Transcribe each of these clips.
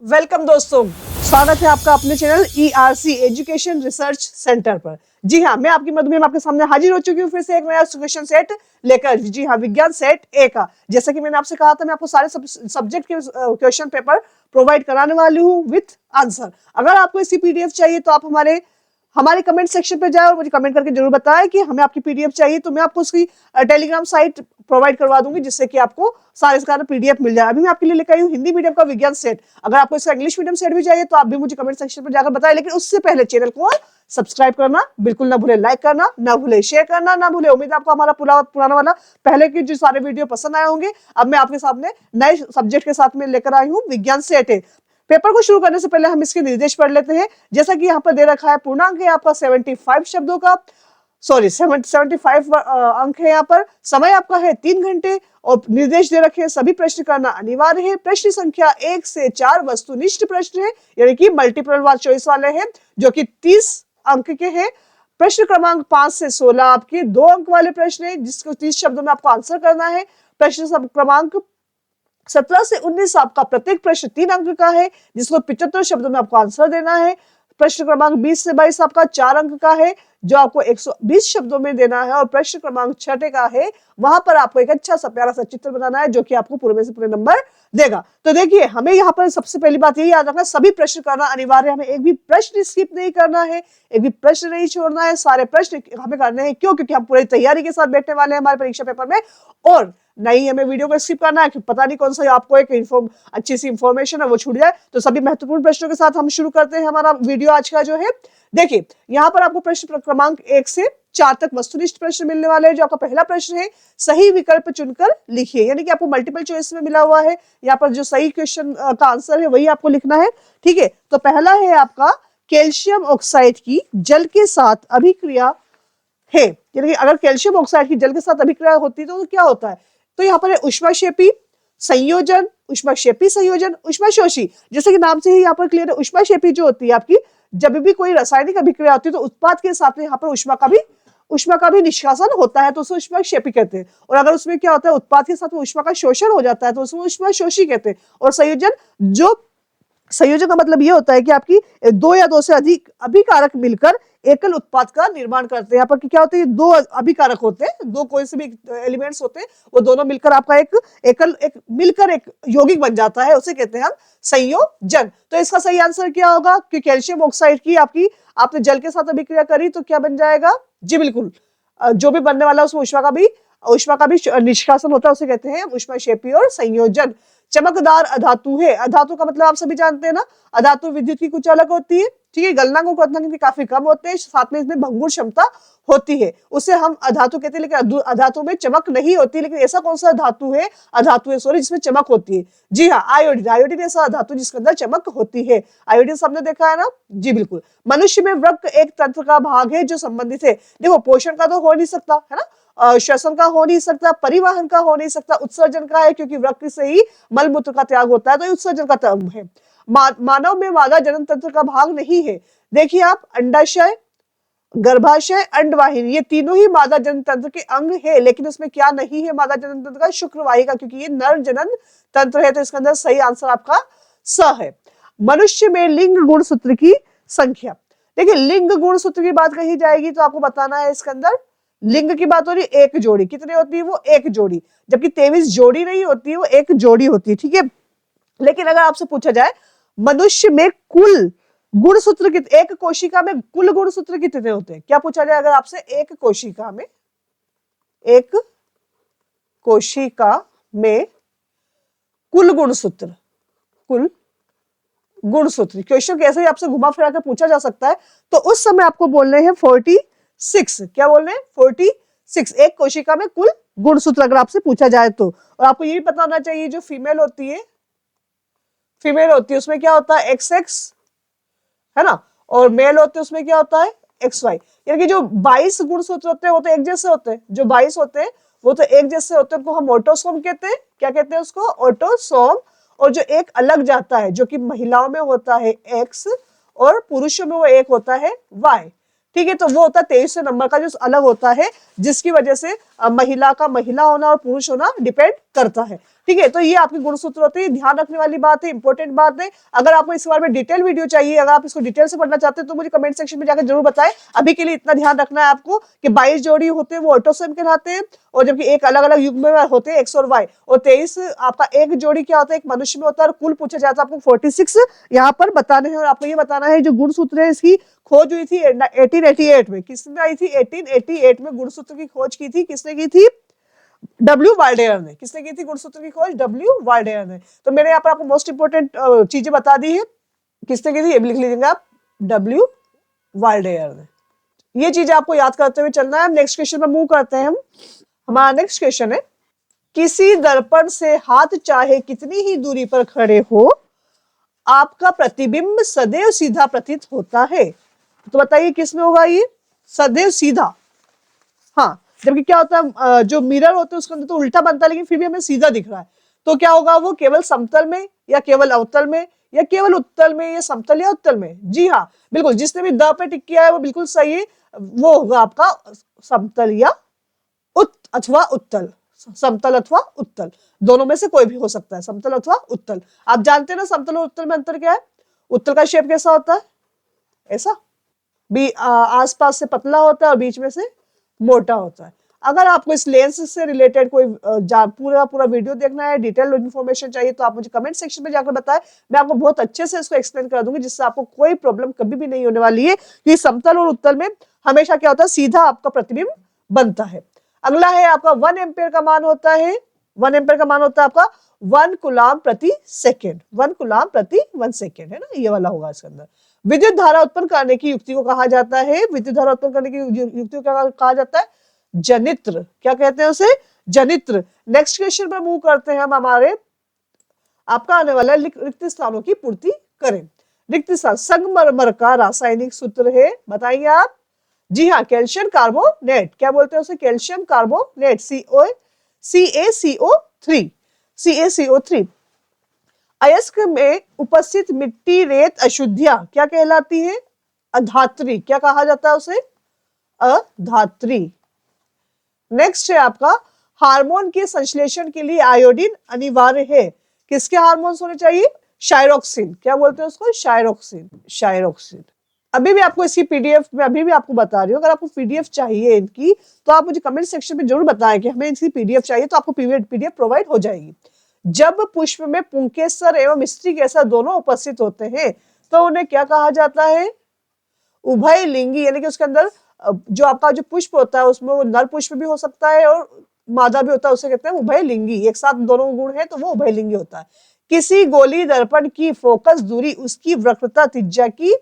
Welcome दोस्तों, स्वागत है आपका अपने channel ERC education research centre पर। जी हाँ, मैं आपकी मधु में आपके सामने हाजिर हो चुकी हूँ फिर से एक नया क्वेश्चन सेट लेकर। जी हाँ, विज्ञान सेट ए का। जैसा कि मैंने आपसे कहा था, मैं आपको सारे सब्जेक्ट के क्वेश्चन पेपर प्रोवाइड कराने वाली हूँ विथ आंसर। अगर आपको इसकी PDF चाहिए तो आप हमारे कमेंट सेक्शन पे जाए और मुझे कमेंट करके जरूर बताएं कि हमें आपकी PDF चाहिए, तो मैं आपको उसकी टेलीग्राम साइट प्रोवाइड करवा दूंगी, जिससे कि आपको सारे इसका PDF मिल जाए। अभी मैं आपके लिए लेकर आई हूँ हिंदी मीडियम का विज्ञान सेट। अगर आपको इसका इंग्लिश मीडियम सेट भी चाहिए तो आप भी मुझे कमेंट सेक्शन पर जाकर बताएं, लेकिन उससे पहले चैनल को सब्सक्राइब करना बिल्कुल ना भूले, लाइक करना ना भूले, शेयर करना ना भूले। उम्मीद है आपको हमारा पुराना वाला पहले के जो सारे वीडियो पसंद आए होंगे। अब मैं आपके सामने नए सब्जेक्ट के साथ में लेकर आई हूँ विज्ञान सेट है। पेपर को शुरू करने से पहले हम इसके निर्देश पढ़ लेते हैं। जैसा कि यहाँ पर दे रखा है, पूर्णांक है आपका 75 शब्दों का, सॉरी 75 अंक है। यहाँ पर समय आपका है 3 घंटे और निर्देश दे रखे हैं, सभी प्रश्न करना अनिवार्य है। प्रश्न संख्या 1 से 4 वस्तुनिष्ठ प्रश्न है, यानी कि मल्टीपल चॉइस वाले हैं, जो कि 30 अंक के हैं। प्रश्न क्रमांक 5 से 16 आपके 2 अंक वाले प्रश्न है, जिसको 30 शब्दों में आपको आंसर करना है। प्रश्न क्रमांक 17 से 19 आपका प्रत्येक प्रश्न 3 अंक का है, जिसको 75 शब्दों में आपको आंसर देना है। प्रश्न क्रमांक 20 से 22 आपका 4 अंक का है, जो आपको 120 शब्दों में देना है। और प्रश्न क्रमांक 6 का है, वहां पर आपको एक अच्छा सा प्यारा सा चित्र बनाना है, जो कि आपको पूरे में से पूरे नंबर देगा। तो देखिए, हमें यहाँ पर सबसे पहली बात यही याद रखना, सभी प्रश्न करना अनिवार्य है। हमें एक भी प्रश्न स्किप नहीं करना है, एक भी प्रश्न नहीं छोड़ना है, सारे प्रश्न हमें करने हैं। क्यों? क्योंकि हम पूरी तैयारी के साथ बैठने वाले हैं हमारे परीक्षा पेपर में। और नहीं हमें वीडियो को स्किप करना है कि पता नहीं कौन सा आपको एक अच्छी सी इंफॉर्मेशन है वो छूट जाए। तो सभी महत्वपूर्ण प्रश्नों के साथ हम शुरू करते हैं हमारा वीडियो आज का जो है। देखिए, यहाँ पर आपको प्रश्न क्रमांक 1 से 4 तक वस्तुनिष्ठ प्रश्न मिलने वाले हैं। जो आपका पहला प्रश्न है, सही विकल्प चुनकर लिखिए, यानी कि आपको मल्टीपल चॉइस में मिला हुआ है। यहाँ पर जो सही क्वेश्चन का आंसर है वही आपको लिखना है। ठीक है, तो पहला है आपका, कैल्शियम ऑक्साइड की जल के साथ अभिक्रिया है, यानी कि अगर कैल्शियम ऑक्साइड की जल के साथ अभिक्रिया होती है तो क्या होता है? तो यहाँ पर है ऊष्माक्षेपी संयोजन, ऊष्माक्षेपी संयोजन, ऊष्माशोषी। जैसे कि नाम से ही यहाँ पर क्लियर है, ऊष्माक्षेपी जो होती है आपकी, जब भी कोई रासायनिक अभिक्रिया होती है तो उत्पाद के साथ में यहाँ पर ऊष्मा का भी निष्कासन होता है, तो उसे ऊष्माक्षेपी कहते हैं। और अगर उसमें क्या होता है, उत्पाद के साथ में ऊष्मा का शोषण हो जाता है तो उसमें ऊष्माशोषी कहते हैं। और संयोजन का मतलब ये होता है कि आपकी 2 या 2 से अधिक अभिकारक मिलकर एकल उत्पाद का निर्माण करते हैं। यहाँ पर क्या होता है, 2 अभिकारक होते हैं, 2 कोई से भी एलिमेंट्स होते हैं, वो दोनों मिलकर आपका एक मिलकर एक यौगिक बन जाता है, उसे कहते हैं हम संयोजन। तो इसका सही आंसर क्या होगा कि कैल्शियम ऑक्साइड की आपने जल के साथ अभिक्रिया करी तो क्या बन जाएगा? जी बिल्कुल, जो भी बनने वाला है उसमें ऊष्मा का भी निष्कासन होता है, उसे कहते हैं ऊष्माक्षेपी और संयोजन। चमकदार अधातु है, अधातु का मतलब आप सभी जानते हैं ना, अधातु विद्युत की कुछ अलग होती है। ठीक है, गलनांक और काफी कम होते हैं, साथ में इसमें भंगुर क्षमता होती है, उसे हम अधातु कहते हैं। लेकिन अधातु में चमक नहीं होती, लेकिन ऐसा कौन सा अधातु है सॉरी, जिसमें चमक होती है? जी हाँ, आयोडीन ऐसा अधातु जिसके अंदर चमक होती है। आयोडीन सबने देखा है ना? जी बिल्कुल। मनुष्य में वृक्क एक तंत्र का भाग है जो संबंधित है, देखो पोषण का तो हो नहीं सकता है ना, श्वसन का हो नहीं सकता, परिवहन का हो नहीं सकता, उत्सर्जन का है, क्योंकि वृक्क से ही मल मूत्र का त्याग होता है, तो उत्सर्जन का त्याग है। मानव में मादा जनन तंत्र का भाग नहीं है। देखिए आप, अंडाशय, गर्भाशय, अंडवाहिनी, ये तीनों ही मादा जनन तंत्र के अंग है, लेकिन उसमें क्या नहीं है मादा जनन तंत्र का? शुक्रवाहिका, क्योंकि ये नर जनन तंत्र है। तो इसके अंदर सही आंसर आपका स है। मनुष्य में लिंग गुणसूत्र की संख्या, देखिए लिंग गुणसूत्र की बात कही जाएगी तो आपको बताना है, इसके अंदर लिंग की बात हो रही है, 1 जोड़ी। कितनी होती है वो? 1 जोड़ी, जबकि 23 जोड़ी नहीं होती है, वो 1 जोड़ी होती है। ठीक है, लेकिन अगर आपसे पूछा जाए मनुष्य में कुल गुणसूत्र कितने, एक कोशिका में कुल गुणसूत्र कितने होते हैं? क्या पूछा जाए अगर आपसे, एक कोशिका में कुल गुणसूत्र क्वेश्चन कैसे ही आपसे घुमा फिरा कर पूछा जा सकता है, तो उस समय आपको बोलने हैं 46। क्या बोलने हैं? 46, एक कोशिका में कुल गुणसूत्र अगर आपसे पूछा जाए तो। और आपको ये भी पता होना चाहिए, जो फीमेल होती है उसमें क्या होता है? XX, है ना, और मेल होते हैं उसमें क्या होता है? XY। यानी कि जो 22 गुणसूत्र होते हैं वो तो एक जैसे होते हैं, जो 22 होते हैं वो तो एक जैसे होते हैं, उनको हम ऑटोसोम कहते हैं। क्या कहते हैं उसको? ऑटोसोम। और जो एक अलग जाता है, जो कि महिलाओं में होता है X और पुरुषों में वो एक होता है Y। ठीक है, तो वो होता है 23 नंबर का, जो अलग होता है, जिसकी वजह से महिला का महिला होना और पुरुष होना डिपेंड करता है। ठीक है, तो ये आपके गुणसूत्र होते हैं, ध्यान रखने वाली बात है, इंपॉर्टेंट बात है। अगर आपको इस बारे में डिटेल वीडियो चाहिए, अगर आप इसको डिटेल से पढ़ना चाहते हैं तो मुझे कमेंट सेक्शन में जाकर जरूर बताएं। अभी के लिए इतना ध्यान रखना है आपको कि 22 जोड़ी होते हैं वो ऑटोसोम कहलाते हैं, और जबकि एक अलग अलग युग में होते हैं, एक्स और वाई, और 23 आपका एक जोड़ी क्या होता है, एक मनुष्य में होता है। और कुल पूछा जाता है आपको 46 यहाँ पर बताने हैं, और आपको ये बताना है जो गुणसूत्र है इसकी खोज हुई थी 1888 में। किसने आई थी? 1888 में गुणसूत्र की खोज की थी। किसने की थी? डब्ल्यू वाल्डेयर ने। किसने की थी गुणसूत्र की खोज? डब्ल्यू वाल्डेयर ने। तो मैंने यहाँ पर आपको मोस्ट इंपोर्टेंट चीजें बता दी है। किसने की थी ये भी लिख लीजिएगा आप, डब्ल्यू वाल्डेयर ने। ये चीज आपको याद करते हुए चलना है। नेक्स्ट क्वेश्चन पर मूव करते हैं हम। हमारा नेक्स्ट क्वेश्चन है, किसी दर्पण से हाथ चाहे कितनी ही दूरी पर खड़े हो, आपका प्रतिबिंब सदैव सीधा प्रतीत होता है। तो बताइए किसमें होगा ये? सदैव सीधा। हाँ, जबकि क्या होता है जो मिरर होते हैं उसके अंदर तो उल्टा बनता है, लेकिन फिर भी हमें सीधा दिख रहा है। तो क्या होगा वो? केवल समतल में, या केवल अवतल में, या केवल उत्तल में, या समतल या उत्तल में? जी हाँ, बिल्कुल, जिसने भी द पे टिक किया है वो बिल्कुल सही है। वो होगा आपका समतल या अथवा उत्तल। समतल अथवा उत्तल, दोनों में से कोई भी हो सकता है, समतल अथवा उत्तल। आप जानते हैं ना समतल और उत्तल में अंतर क्या है? उत्तल का शेप कैसा होता है? ऐसा, आसपास से पतला होता है और बीच में से मोटा होता है। अगर आपको इस लेंस से रिलेटेड कोई पूरा वीडियो देखना है, डिटेल इन्फॉर्मेशन चाहिए, तो आप मुझे कमेंट सेक्शन में जाकर बताएं। मैं आपको बहुत अच्छे से इसको एक्सप्लेन कर दूंगी, जिससे आपको कोई प्रॉब्लम कभी भी नहीं होने वाली है। कि समतल और उत्तल में हमेशा क्या होता है? सीधा आपका प्रतिबिंब बनता है। अगला है आपका 1 एम्पियर का मान होता है। 1 एम्पियर का मान होता है आपका 1 कूलम प्रति सेकेंड। 1 कूलम प्रति 1 सेकेंड है ना, ये वाला होगा इसके अंदर। विद्युत धारा उत्पन्न करने की युक्ति को कहा जाता है। विद्युत धारा उत्पन्न करने की युक्ति को क्या कहा जाता है? जनित्र। क्या कहते हैं उसे? जनित्र। नेक्स्ट क्वेश्चन पर मूव करते हैं हम। हमारे आपका आने वाला रिक्त स्थानों की पूर्ति करें। रिक्त स्थान, संगमरमर का रासायनिक सूत्र है, बताइए आप। जी हाँ, कैल्शियम कार्बोनेट। क्या बोलते हैं उसे? Calcium carbonate, CaCO3। CaCO3। अयस्क में उपस्थित मिट्टी, रेत, अशुद्धियां क्या कहलाती है? अधात्री। क्या कहा जाता है उसे? अधात्री। नेक्स्ट है आपका, हार्मोन के संश्लेषण के लिए आयोडीन अनिवार्य है। किसके हार्मोन्स होने चाहिए? शायरोक्सिन। क्या बोलते हैं उसको? शायरोक्सिन। शायरोक्सिन। अभी भी आपको इसकी पीडीएफ में अभी भी आपको बता रही हूँ, अगर आपको पीडीएफ चाहिए इनकी तो आप मुझे कमेंट सेक्शन में जरूर बताएं कि हमें इसकी पीडीएफ चाहिए, तो आपको पीडीएफ प्रोवाइड हो जाएगी। जब पुष्प में पुंकेसर एवं स्त्री केसर दोनों उपस्थित होते हैं तो उन्हें क्या कहा जाता है? उभय लिंगी। यानी कि उसके अंदर जो आपका जो पुष्प होता है उसमें वो नर पुष्प भी हो सकता है और मादा भी होता है, उसे कहते हैं उभय लिंगी। एक साथ दोनों गुण है तो वो उभय लिंगी होता है। किसी गोली दर्पण की फोकस दूरी उसकी वक्रता त्रिज्या की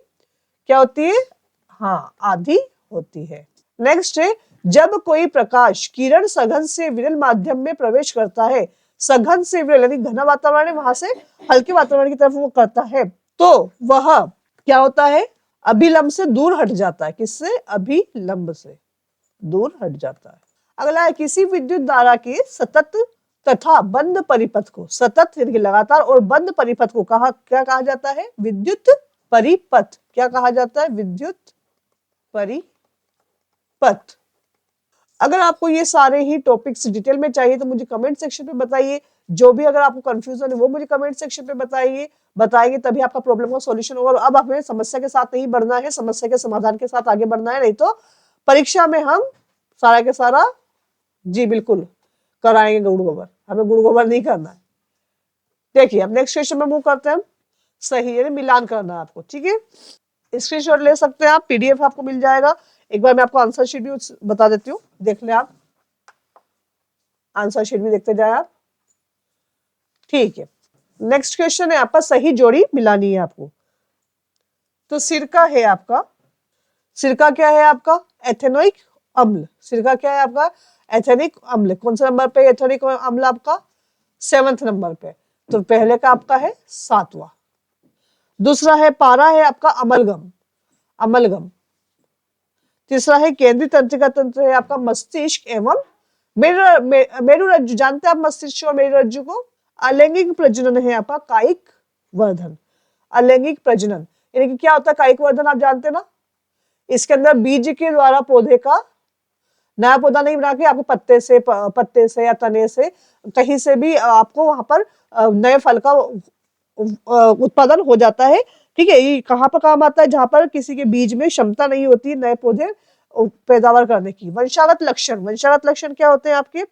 क्या होती है? हाँ, आधी होती है। नेक्स्ट है, जब कोई प्रकाश किरण सघन से विरल माध्यम में प्रवेश करता है, सघन से विरल यानी घना वातावरण है, वहां से हल्के वातावरण की तरफ वो करता है, तो वह क्या होता है? अभिलंब से दूर हट जाता है। किससे? अभिलंब से दूर हट जाता है। अगला है, किसी विद्युत धारा के सतत तथा बंद परिपथ को, सतत यानी लगातार और बंद परिपथ को क्या कहा जाता है? विद्युत परिपथ। क्या कहा जाता है? विद्युत परिपथ। अगर आपको ये सारे ही टॉपिक्स डिटेल में चाहिए तो मुझे कमेंट सेक्शन पे बताइए। जो भी अगर आपको कंफ्यूजन है वो मुझे कमेंट सेक्शन पे बताएंगे तभी आपका प्रॉब्लम का सॉल्यूशन होगा। और अब हमें समस्या के साथ नहीं बढ़ना है, समस्या के समाधान के साथ आगे बढ़ना है, नहीं तो परीक्षा में हम सारा के सारा जी बिल्कुल कराएंगे गुड़ गोबर। हमें गुड़ गोबर नहीं करना है। देखिए अब नेक्स्ट क्वेश्चन में मूव करते हैं हम। सही है, मिलान करना है आपको, ठीक है। स्क्रीनशॉट ले सकते हैं आप, पीडीएफ आपको मिल जाएगा। एक बार मैं आपको आंसर शीट भी बता देती हूँ, देख ले आप। आंसर शीट भी देखते जाए आप, ठीक है। नेक्स्ट क्वेश्चन है आपका, सही जोड़ी मिलानी है आपको। तो सिरका है आपका, सिरका क्या है आपका? एथेनोइक अम्ल। सिरका क्या है आपका? एथेनिक अम्ल। कौन सा नंबर पे एथेनिक अम्ल आपका? 7th नंबर पे। तो पहले का आपका है 7वां। दूसरा है पारा है आपका अमलगम, अमलगम। तीसरा है केंद्रीय तंत्रिका तंत्र है आपका मस्तिष्क एवं मेरुरज्जु। जानते हैं आप मस्तिष्क और मेरुरज्जु को? अलैंगिक प्रजनन है आपका कायिक वर्धन। अलैंगिक प्रजनन यानी कि क्या होता है कायिक वर्धन? आप जानते हैं ना, इसके अंदर बीज के द्वारा पौधे का नया पौधा नहीं बना के आपके पत्ते से या तने से कहीं से भी आपको वहां पर नए फल का उत्पादन हो जाता है। ठीक है, ये कहाँ पर काम आता है? जहां पर किसी के बीज में क्षमता नहीं होती नए पौधे पैदावार करने की। वंशागत लक्षण क्या होते हैं आपके?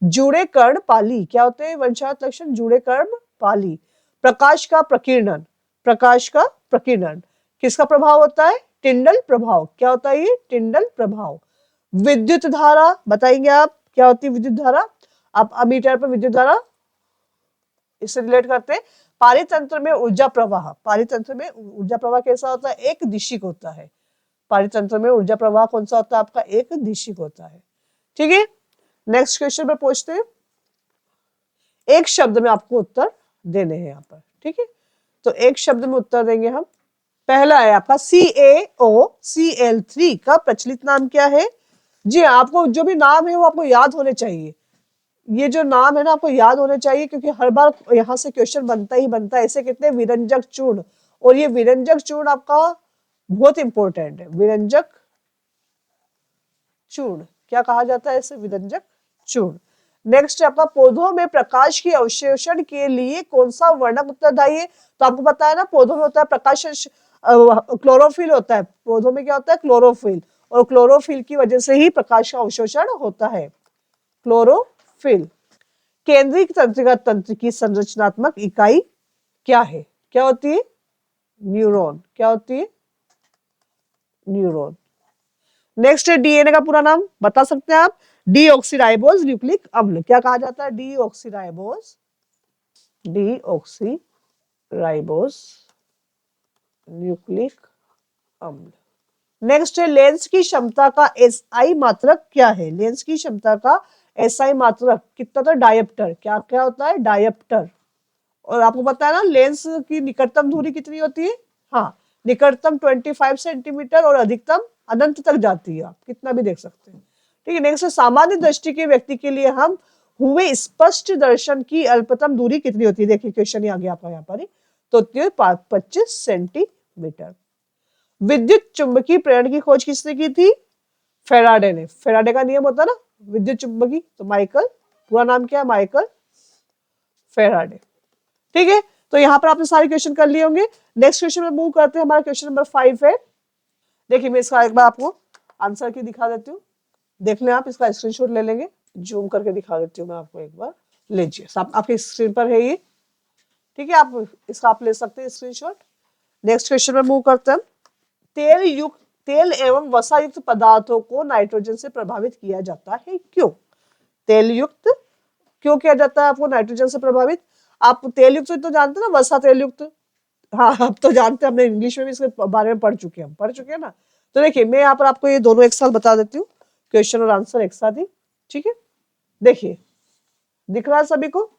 जुड़े कर्ण पाली। क्या होते हैं वंशागत लक्षण? जुड़े कर्ण पाली। प्रकाश का प्रकीर्णन किसका प्रभाव होता है? टिंडल प्रभाव। क्या होता है ये? टिंडल प्रभाव। विद्युत धारा बताएंगे आप, क्या होती है विद्युत धारा? आप अमीटर पर विद्युत धारा इससे रिलेट करते हैं। पारितंत्र में ऊर्जा प्रवाह। पारितंत्र में ऊर्जा प्रवाह कैसा होता है? एक दिशिक होता है। पारितंत्र में ऊर्जा प्रवाह कौन सा होता है आपका? एक दिशिक होता है। ठीक है, नेक्स्ट क्वेश्चन पे पहुंचते हैं। एक शब्द में आपको उत्तर देने हैं यहाँ पर। ठीक है, तो एक शब्द में उत्तर देंगे हम। पहला है आपका CaOCl3 का प्रचलित नाम क्या है? जी हाँ, आपको जो भी नाम है वो आपको याद होने चाहिए। ये जो नाम है ना आपको याद होने चाहिए, क्योंकि हर बार यहाँ से क्वेश्चन बनता ही बनता है। ऐसे कितने? विरंजक चूर्ण। और ये विरंजक चूर्ण आपका बहुत इंपॉर्टेंट है। विरंजक चूर्ण क्या कहा जाता है इसे? विरंजक चूर्ण। नेक्स्ट आपका पौधों में प्रकाश की अवशोषण के लिए कौन सा वर्णक उत्तरदायी है? तो आपको पता है ना, पौधों में होता है प्रकाश, क्लोरोफिल होता है। पौधों में क्या होता है? क्लोरोफिल। और क्लोरोफिल की वजह से ही प्रकाश का अवशोषण होता है। क्लोरोफिल। केंद्रीय तंत्रिका तंत्र की संरचनात्मक इकाई क्या है? क्या होती है? न्यूरॉन। क्या होती है? न्यूरॉन। नेक्स्ट है डीएनए का पूरा नाम बता सकते हैं आप? डीऑक्सीराइबोज न्यूक्लिक अम्ल। क्या कहा जाता है? डीऑक्सीराइबोज न्यूक्लिक अम्ल। नेक्स्ट है लेंस की क्षमता का एसआई मात्रक क्या है? लेंस की क्षमता का एसआई मात्रक कितना होता है? डायप्टर। क्या क्या होता है? डायप्टर। और आपको पता है ना लेंस की निकटतम दूरी कितनी होती है? हाँ, निकटतम 25 सेंटीमीटर और अधिकतम अनंत तक जाती है। आप कितना भी देख सकते हैं। ठीक है, नेक्स्ट सामान्य दृष्टि के व्यक्ति के लिए हम हुए स्पष्ट दर्शन की अल्पतम दूरी कितनी होती है? देखिए क्वेश्चन ही आ गया आपका यहाँ पर ही। तो 25 सेंटीमीटर। विद्युत चुंबकीय प्रेरण की खोज किसने की थी? फेराडे ने। फेराडे का नियम होता है ना विद्युत चुंबकीय, तो माइकल, पूरा नाम क्या है? Michael Faraday. ठीक है, तो यहाँ पर आपने सारे क्वेश्चन कर लिए होंगे। नेक्स्ट क्वेश्चन में मूव करते हैं। हमारा क्वेश्चन नंबर 5 है। देखिए मैं इसका एक बार आपको आंसर की दिखा देती हूँ, देख लें आप। इसका स्क्रीनशॉट ले लेंगे, जूम करके दिखा देती हूँ मैं आपको एक बार। लीजिए, आपकी स्क्रीन पर है ये। ठीक है, आप इसका आप ले सकते हैं स्क्रीनशॉट। नेक्स्ट क्वेश्चन में मूव करते हैं। तेल एवं वसा युक्त पदार्थों को नाइट्रोजन से प्रभावित किया जाता है, क्यों? तेल युक्त क्यों किया जाता है आपको नाइट्रोजन से प्रभावित? आप तेल युक्त तो जानते हैं ना, वसा तेल युक्त। हाँ, अब तो जानते हैं, हमने इंग्लिश में भी इसके बारे में पढ़ चुके हैं ना। तो देखिए मैं यहाँ पर आपको ये दोनों एक साथ बता देती हूँ, क्वेश्चन और आंसर एक साथ ही। ठीक है, देखिए दिख रहा है सभी को?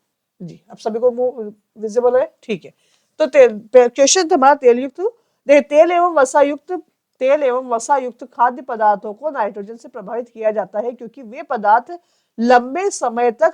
जी, अब सभी को विजिबल है? ठीक है, तो क्वेश्चन हमारा तेल युक्त। देखिए तेल एवं वसा युक्त खाद्य पदार्थों को नाइट्रोजन से प्रभावित किया जाता है, क्योंकि वे पदार्थ लंबे समय तक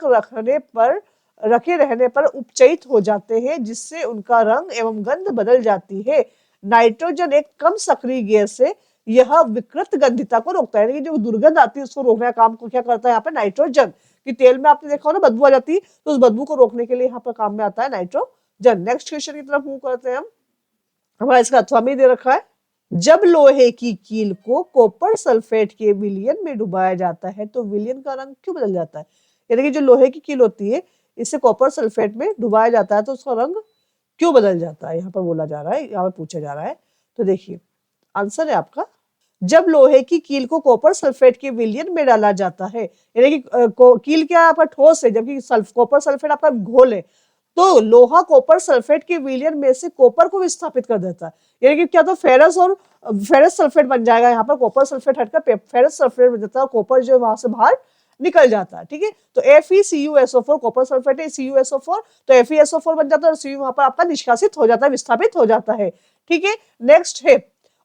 रखे रहने पर उपचयित हो जाते हैं, जिससे उनका रंग एवं गंध बदल जाती है। नाइट्रोजन एक कम सक्रिय गैस है। यह विकृत गंधिता को रोकता है, जो दुर्गंध आती है उसको रोकने का काम को क्या करता है यहाँ पे? नाइट्रोजन। कि तेल में आपने देखा हो ना बदबू आ जाती है, तो उस बदबू को रोकने के लिए यहाँ पर काम में आता है नाइट्रोजन। नेक्स्ट क्वेश्चन की तरफ मूव करते हैं हम। हमारा इसका अथवा में दे रखा है। जब लोहे की कील को कॉपर सल्फेट के विलयन में डुबाया जाता है तो विलयन का रंग क्यों बदल जाता है? यानी कि जो लोहे की कील होती है इसे कॉपर सल्फेट में डुबाया जाता है तो उसका रंग क्यों बदल जाता है? यहाँ पर बोला जा रहा है, यहाँ पर पूछा जा रहा है। तो देखिए आंसर है आपका, जब लोहे की कील को कॉपर सल्फेट के विलयन में डाला जाता है, यानी कि कील क्या आपका ठोस है, जबकि कॉपर सल्फेट आपका घोल है, तो लोहा कॉपर सल्फेट के विलयन में से कॉपर को विस्थापित कर देता है। यानी कि क्या तो फेरस सल्फेट बन जाएगा। यहाँ पर कॉपर सल्फेट हटकर फेरस सल्फेट बन जाता है और कॉपर जो वहां से बाहर निकल जाता है। ठीक है, तो FeCuSO4 कॉपर सल्फेट है, CuSO4, तो FeSO4 बन जाता है और Cu वहां पर आपका निष्कासित हो जाता है, विस्थापित हो जाता है। ठीक है, नेक्स्ट है,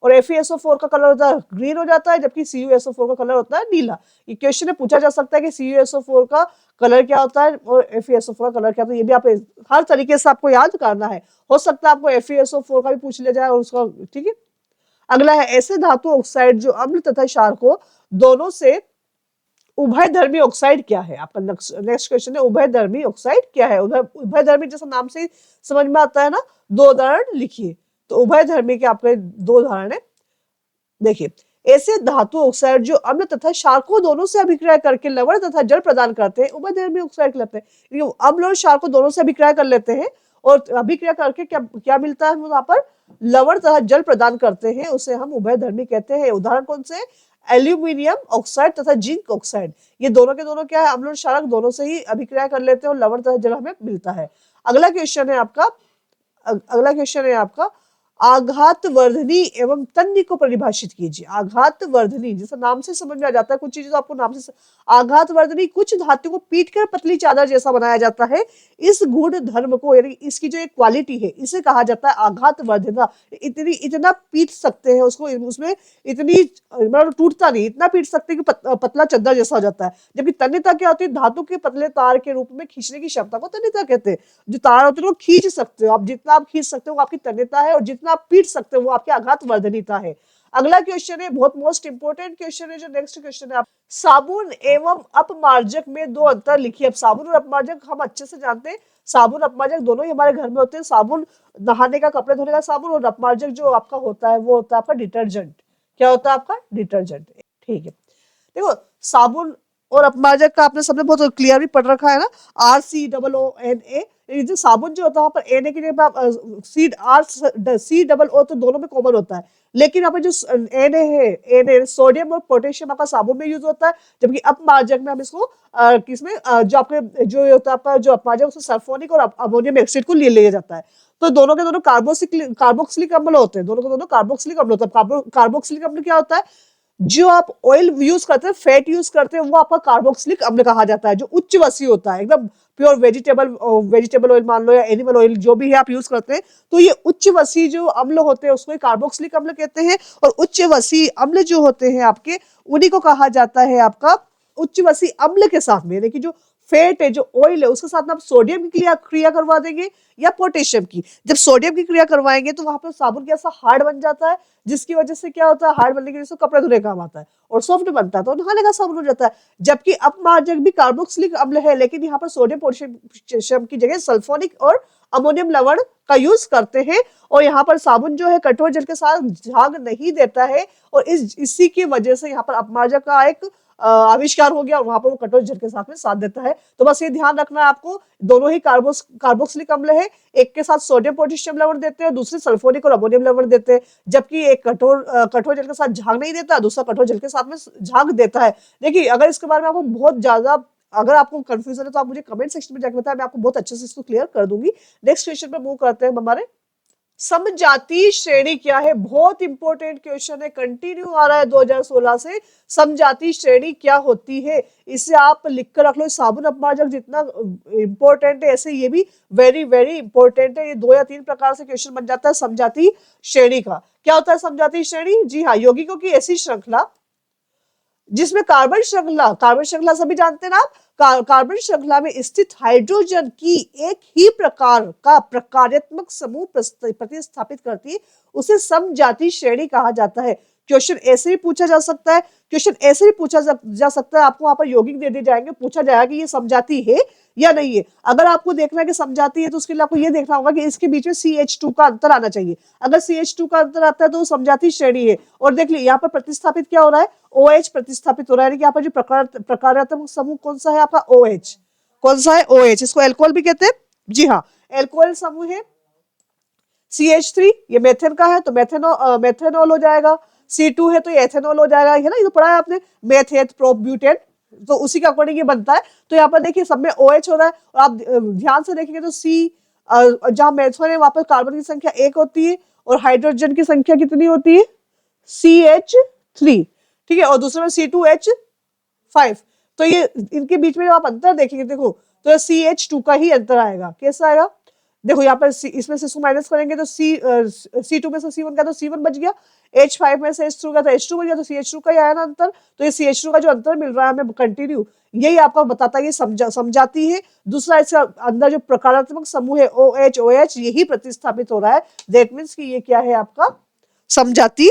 और FeSO4 का कलर होता है ग्रीन हो जाता है, जबकि CuSO4 का कलर होता है नीला। ये क्वेश्चन में पूछा जा सकता है कि CuSO4 का कलर क्या होता है और FeSO4 का कलर क्या होता है। ये भी आप हर तरीके से आपको याद करना है। हो सकता है आपको FeSO4 का भी पूछ लिया जाए और उसका। ठीक है, अगला है ऐसे धातु ऑक्साइड जो अम्ल तथा क्षार को दोनों से उभयधर्मी ऑक्साइड क्या है? आपका नेक्स्ट क्वेश्चन है उभयधर्मी ऑक्साइड क्या है? उभयधर्मी जैसा नाम से समझ में आता है ना, दो उदाहरण लिखिए। तो उभयधर्मी के आपके दो उदाहरण है, देखिए। ऐसे धातु ऑक्साइड जो अम्ल तथा क्षारकों दोनों से अभिक्रिया करके लवण तथा जल प्रदान करते हैं, उभयधर्मी ऑक्साइड कहलाते हैं। अम्ल और क्षारकों दोनों से अभिक्रिया कर लेते हैं और अभिक्रिया करके क्या क्या मिलता है वहां पर, लवण तथा जल प्रदान करते हैं, उसे हम उभयधर्मी कहते हैं। उदाहरण कौन से? एल्यूमिनियम ऑक्साइड तथा जिंक ऑक्साइड, ये दोनों के दोनों क्या है, अम्ल और क्षारक दोनों से ही अभिक्रिया कर लेते हैं और लवण तथा जल हमें मिलता है। अगला क्वेश्चन है आपका, अगला क्वेश्चन है आपका, आघात वर्धनी एवं तन्य को परिभाषित कीजिए। आघात वर्धनी जैसा नाम से समझ में आ जाता है, कुछ चीजें तो आपको नाम से। आघात वर्धनी कुछ धातु को पीटकर पतली चादर जैसा बनाया जाता है। इस गुण धर्म को, यानी इसकी जो एक क्वालिटी है, इसे कहा जाता है आघात वर्धना। इतना पीट सकते हैं उसको, उसमें इतनी मतलब टूटता नहीं, इतना पीट सकते हैं कि पतला चद्दर जैसा हो जाता है। जबकि तन्यता क्या होती है? धातु के पतले तार के रूप में खींचने की क्षमता को तन्यता कहते हैं। जो तार होते हैं वो खींच सकते हो आप, जितना आप खींच सकते हो वो आपकी तन्यता है, और जितना आप पीट सकते हो वो आपकी आघात वर्धनीता है। अगला क्वेश्चन है, बहुत मोस्ट इंपोर्टेंट क्वेश्चन है, जो नेक्स्ट क्वेश्चन है, आप साबुन एवं अपमार्जक में दो अंतर लिखिए। अब साबुन और अपमार्जक हम अच्छे से जानते हैं, साबुन अपमार्जक दोनों ही हमारे घर में होते हैं। साबुन नहाने का, कपड़े धोने का साबुन, और अपमार्जक जो आपका होता है वो होता है आपका डिटर्जेंट। क्या होता है आपका? डिटर्जेंट। ठीक है, देखो साबुन और अपमार्जक का आपने सबने बहुत क्लियर भी पढ़ रखा है ना, RCOONA। जो साबुन जो होता है वहां पर एन ए की जगह COO तो दोनों में कॉमन होता है, लेकिन यहाँ पे जो Na है, सोडियम और पोटेशियम आपका साबुन में यूज होता है, जबकि अपमार्जक में हम इसको किसमें जो आपके जो होता है आपका जो अपमार्जक, उसमें सल्फोनिक और अमोनियम ऑक्साइड को ले लिया जाता है। तो दोनों के दोनों कार्बोक्सिलिक अम्ल होते हैं, दोनों के दोनों कार्बोक्सिलिक अम्ल होता है। कार्बोक्सिलिक अम्ल क्या होता है? जो आप ऑयल यूज करते हैं, फैट यूज करते हैं, वो आपका कार्बोक्सिलिक अम्ल कहा जाता है, जो उच्च वसीय होता है, एकदम प्योर वेजिटेबल ऑयल मान लो या एनिमल ऑयल, जो भी है आप यूज करते हैं, तो ये उच्च वसीय जो अम्ल होते हैं उसको कार्बोक्सिलिक अम्ल कहते हैं। और उच्च वसीय अम्ल जो होते हैं आपके, उन्हीं को कहा जाता है आपका उच्च वसीय अम्ल के साथ में, यानी कि जो फैट है, जो ऑयल है, उसके साथ में आप सोडियम की क्रिया करवा देंगे या पोटेशियम की। जब सोडियम की क्रिया करवाएंगे तो वहां पर साबुन कैसा हार्ड बन जाता है, जिसकी वजह से क्या होता है, हार्ड बनने की वजह से कपड़े धोने काम आता है, और सॉफ्ट बनता है तो नहाने का साबुन हो जाता है। जबकि अपमार्जक भी कार्बोक्सिलिक अम्ल है, लेकिन यहाँ पर सोडियम पोटेशियम की जगह सल्फोनिक और अमोनियम लवण का यूज करते हैं। और यहाँ पर साबुन जो है कठोर जल के साथ झाग नहीं देता है, और इसी की वजह से यहाँ पर अपमार्जक का एक आविष्कार हो गया, और वहां पर वो कठोर जल के साथ में साथ देता है। तो बस ये ध्यान रखना है आपको, दोनों ही कार्बोक्सिलिक अम्ल है, एक के साथ सोडियम पोटेशियम लवण देते हैं और दूसरे सल्फोनिक और अमोनियम लवण देते हैं। जबकि एक कठोर जल के साथ झाग नहीं देता, दूसरा कठोर जल के साथ में झाग देता है। देखिए, अगर इसके बारे में आपको बहुत ज्यादा अगर आपको कंफ्यूजन है तो आप मुझे कमेंट सेक्शन में जाकर बताएं, मैं आपको बहुत अच्छे से इसको क्लियर कर दूंगी। नेक्स्ट क्वेश्चन पे मूव करते हैं हमारे, समजातीय श्रेणी क्या है? बहुत इंपॉर्टेंट क्वेश्चन है, कंटिन्यू आ रहा है 2016 से। समजातीय श्रेणी क्या होती है, इसे आप लिख कर रख लो। साबुन अपमार्जक जितना इंपॉर्टेंट है, ऐसे ये भी वेरी वेरी इंपॉर्टेंट है। ये 2 या 3 प्रकार से क्वेश्चन बन जाता है समजातीय श्रेणी का। क्या होता है समजातीय श्रेणी? जी हाँ, यौगिकों की ऐसी श्रृंखला जिसमें कार्बन श्रृंखला सभी जानते हैं ना आप, कार्बन श्रृंखला में स्थित हाइड्रोजन की एक ही प्रकार का प्रकार्यात्मक समूह प्रतिस्थापित करती है, उसे समजातीय श्रेणी कहा जाता है। क्वेश्चन ऐसे भी पूछा जा सकता है, जा सकता है, आपको वहां पर यौगिक दे दिए जाएंगे, पूछा जाएगा कि ये समजाती है या नहीं है। अगर आपको देखना है कि समजाती है तो उसके लिए आपको ये देखना होगा कि इसके बीच में CH2 का अंतर आना चाहिए। अगर CH2 का अंतर आता है तो वो समजाती श्रेणी है। और देख लीजिए यहाँ पर प्रतिस्थापित क्या हो रहा है, OH प्रतिस्थापित हो रहा है, यानी कि यहाँ पर जो प्रकार्यात्मक समूह कौन सा है आपका, OH। कौन सा है? OH। इसको एल्कोहल भी कहते हैं। जी हाँ, एल्कोहल समूह है। CH3 ये मेथेन का है तो मेथेनॉल हो जाएगा। C2 है तो ये एथेनॉल हो जाएगा, है ना, ये तो पढ़ा है आपने, मेथ एथ प्रोप ब्यूटेन, तो उसी के अकॉर्डिंग ये बनता है। तो यहाँ पर देखिए सब में OH हो रहा है, और आप ध्यान से देखेंगे तो जहाँ मेथेन है वहां पर कार्बन की संख्या 1 होती है और हाइड्रोजन की संख्या कितनी होती है, CH3, ठीक है, और दूसरे में C2H5। तो ये इनके बीच में जब आप अंतर देखेंगे, देखो तो CH2 का ही अंतर आएगा। कैसा आएगा? देखो यहाँ पर इसमें से इसको माइनस करेंगे तो C2 में से C1 का तो C1 बच गया, H5 में से H2 का तो H2 बच गया, तो CH2 का ही आया ना अंतर। तो ये CH2 का जो अंतर मिल रहा है हमें कंटिन्यू, यही आपका बताता है ये समझाती है। दूसरा, इसके अंदर जो प्रकारात्मक समूह है OH यही प्रतिस्थापित हो रहा है, दैट मीन्स कि ये क्या है आपका समझाती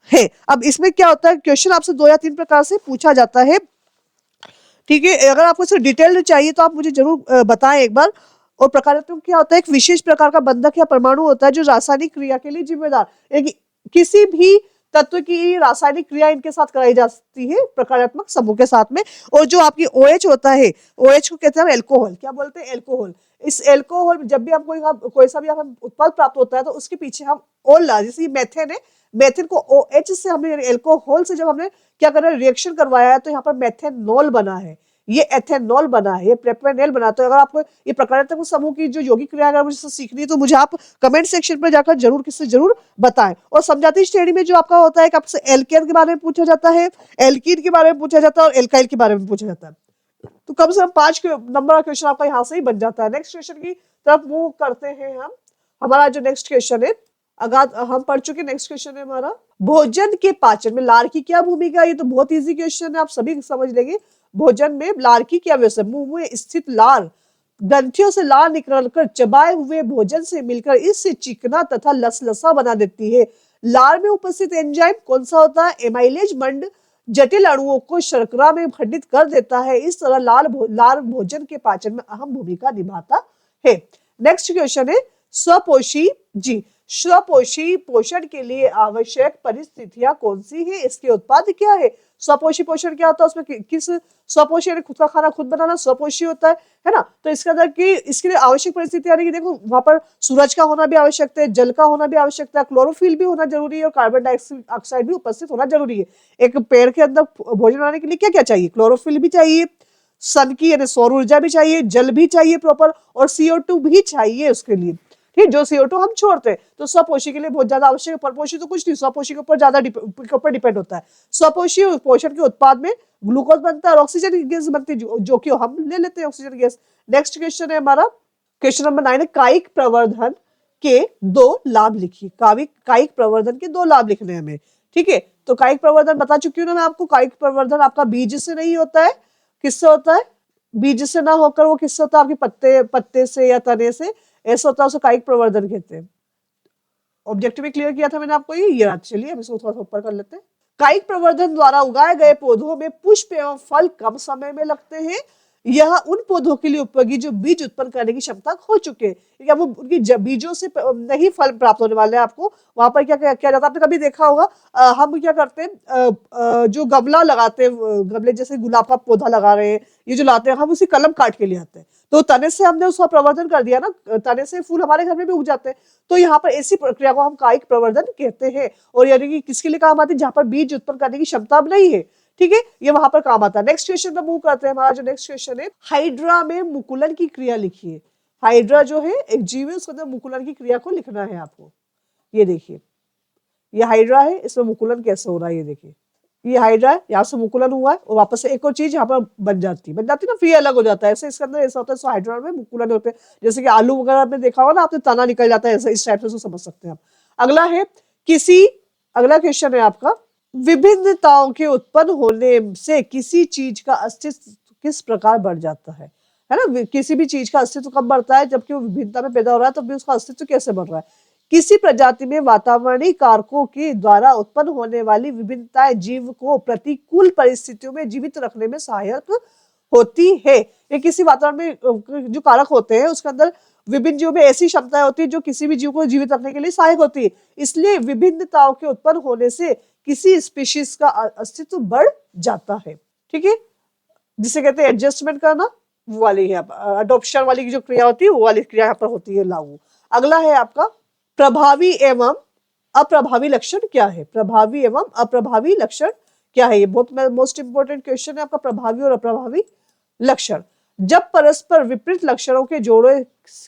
है। अब इसमें क्या होता है, क्वेश्चन आपसे 2 या 3 प्रकार से पूछा जाता है। ठीक है, अगर आपको सिर्फ डिटेल चाहिए तो आप मुझे जरूर बताएं एक बार। और प्रकारात्मक क्या होता है? एक विशेष प्रकार का बंधक या परमाणु होता है जो रासायनिक क्रिया के लिए जिम्मेदार, किसी भी तत्व की रासायनिक क्रिया इनके साथ कराई जाती है प्रकारात्मक समूह के साथ में। और जो आपकी OH होता है, OH को कहते हैं हम एल्कोहल, क्या बोलते हैं? एल्कोहल। इस एल्कोहल जब भी हमको कोई सा भी हमें उत्पाद प्राप्त होता है तो उसके पीछे हम ओल, जैसे मेथेन है, मेथेन को OH से हमने, एल्कोहल से जब हमने क्या कर रहे हैं, रिएक्शन करवाया है, तो यहाँ पर मेथेनॉल बना है, ये एथेनॉल बना है, ये प्रोपेनॉल बना है। तो अगर आपको ये प्रकारात्मक समूह की जो यौगिक क्रिया अगर मुझे सीखनी है तो मुझे आप कमेंट सेक्शन पर जाकर जरूर किससे जरूर बताएं। और समझाती श्रेणी में जो आपका होता है कि आपसे एल्केन के बारे में पूछा जाता है, एल्कीन के बारे में पूछा जाता है और एल्काइल के बारे में पूछा जाता है। तो कम से कम 5 नंबर का क्वेश्चन आपका यहाँ से ही बन जाता है। नेक्स्ट क्वेश्चन की तरफ मूव करते हैं हम। हमारा जो नेक्स्ट क्वेश्चन है, अगर हम पढ़ चुके, नेक्स्ट क्वेश्चन है हमारा, भोजन के पाचन में लार की क्या भूमिका? ये तो बहुत इजी क्वेश्चन है, आप सभी समझ लेंगे। भोजन में लार की क्या व्यवस्था? मुंह में स्थित लार ग्रंथियों से लार निकलकर चबाए हुए भोजन से मिलकर इससे चिकना तथा लसलसा बना देती है। लार में उपस्थित एंजाइम कौन सा होता है? एमाइलेज मंड जटिल अणुओं को शर्करा में खंडित कर देता है। इस तरह लार भोजन के पाचन में अहम भूमिका निभाता है। नेक्स्ट क्वेश्चन है, स्वपोषी जी, स्वपोषी पोषण के लिए आवश्यक परिस्थितियां कौन सी है? इसके उत्पाद क्या है? स्वपोषी पोषण क्या होता है? उसमें किस स्वपोषी यानी खुद का खाना खुद बनाना स्वपोषी होता है ना? तो इसके अंदर की इसके लिए आवश्यक परिस्थितियां यानी कि देखो वहां पर सूरज का होना भी आवश्यक है, जल का होना भी आवश्यक है, क्लोरोफिल भी होना जरूरी है और कार्बन डाइऑक्साइड भी उपस्थित होना जरूरी है। एक पेड़ के अंदर भोजन बनाने के लिए क्या क्या चाहिए? क्लोरोफिल भी चाहिए, सन की यानी सौर ऊर्जा भी चाहिए, जल भी चाहिए प्रॉपर, और CO2 भी चाहिए उसके लिए। ठीक, जो CO2 हम छोड़ते हैं तो स्वपोषी के लिए बहुत ज्यादा आवश्यक है। परपोषी तो कुछ नहीं, स्वपोषी के ऊपर ज्यादा के ऊपर डिपेंड होता है। स्वपोषी पोषण के उत्पाद में ग्लूकोज बनता है और ऑक्सीजन की गैस बनती है, जो कि हम ले लेते हैं ऑक्सीजन गैस। नेक्स्ट क्वेश्चन है हमारा, क्वेश्चन नंबर 9 है, कायिक प्रवर्धन के 2 लाभ लिखिए। कायिक प्रवर्धन के 2 लाभ लिखने हैं हमें। ठीक है, तो कायिक प्रवर्धन बता चुकी हूँ ना मैं आपको। कायिक प्रवर्धन आपका बीज से नहीं होता है, किससे होता है? बीज से ना होकर वो किससे होता है? आपके पत्ते से या तने से, ऐसा होता है, उसे कायिक प्रवर्धन कहते हैं। ऑब्जेक्टिव में क्लियर किया था मैंने आपको ये याद, चलिए हम इसको थोड़ा सा ऊपर कर लेते हैं। कायिक प्रवर्धन द्वारा उगाए गए पौधों में पुष्प एवं फल कम समय में लगते हैं। यह उन पौधों के लिए उपयोगी जो बीज उत्पन्न करने की क्षमता खो चुके हैं, या वो उनकी बीजों से नहीं फल प्राप्त होने वाले हैं। आपको वहां पर क्या किया जाता है? आपने कभी देखा होगा, हम क्या करते हैं, जो गमला लगाते हैं, गमले जैसे गुलाब का पौधा लगा रहे हैं, ये जो लाते हैं हम उसी कलम काट के ले आते हैं, तो तने से हमने उसका प्रवर्धन कर दिया ना, तने से फूल हमारे घर में भी उग जाते हैं। तो यहाँ पर ऐसी प्रक्रिया को हम कायिक प्रवर्धन कहते हैं। और यानी कि किसके लिए काम आती है? जहां पर बीज उत्पन्न करने की क्षमता अब नहीं है, ठीक है, ये वहां पर काम आता है। नेक्स्ट क्वेश्चन पर मूव करते हैं। हमारा जो नेक्स्ट क्वेश्चन है, हाइड्रा में मुकुलन की क्रिया लिखिए। हाइड्रा जो है एक जीव है, उसके अंदर मुकुलन की क्रिया को लिखना है आपको। ये देखिए, ये हाइड्रा है, इसमें मुकुलन कैसे हो रहा है? ये देखिए, ये हाइड्रा है, यहाँ से मुकुलन हुआ है और वापस से एक और चीज यहाँ पर बन जाती है ना, फिर अलग हो जाता है। ऐसे इसके अंदर ऐसा होता है, हाइड्रा में मुकुलन होते हैं। जैसे कि आलू वगैरह में देखा होगा ना आपने, तना निकल जाता है, ऐसा इस टाइप से समझ सकते हैं आप। अगला है, अगला क्वेश्चन है आपका, विभिन्नताओं के उत्पन्न होने से किसी चीज का अस्तित्व किस प्रकार बढ़ जाता है ना? किसी भी चीज का अस्तित्व कब बढ़ता है? जबकि वो विभिन्नता में पैदा हो रहा है, तब भी उसका अस्तित्व कैसे बढ़ रहा है? किसी प्रजाति में वातावरणीय कारकों के द्वारा उत्पन्न होने वाली विभिन्नताएं जीव को प्रतिकूल परिस्थितियों में जीवित रखने में सहायक होती है। ये किसी वातावरण में जो कारक होते हैं उसके अंदर विभिन्न जीवों में ऐसी क्षमताएं होती है जो किसी भी जीव को जीवित रखने के लिए सहायक होती है। इसलिए विभिन्नताओं के उत्पन्न होने से किसी स्पीशीज का अस्तित्व बढ़ जाता है। ठीक है, जिसे कहते हैं एडजस्टमेंट करना, वो वाली है। अडॉप्शन वाली की जो क्रिया होती है वो वाली क्रिया यहाँ पर होती है लागू। अगला है आपका, प्रभावी एवं अप्रभावी लक्षण क्या है? प्रभावी एवं अप्रभावी लक्षण क्या है? ये बहुत मोस्ट इंपोर्टेंट क्वेश्चन है आपका, प्रभावी और अप्रभावी लक्षण। जब परस्पर विपरीत लक्षणों के जोड़े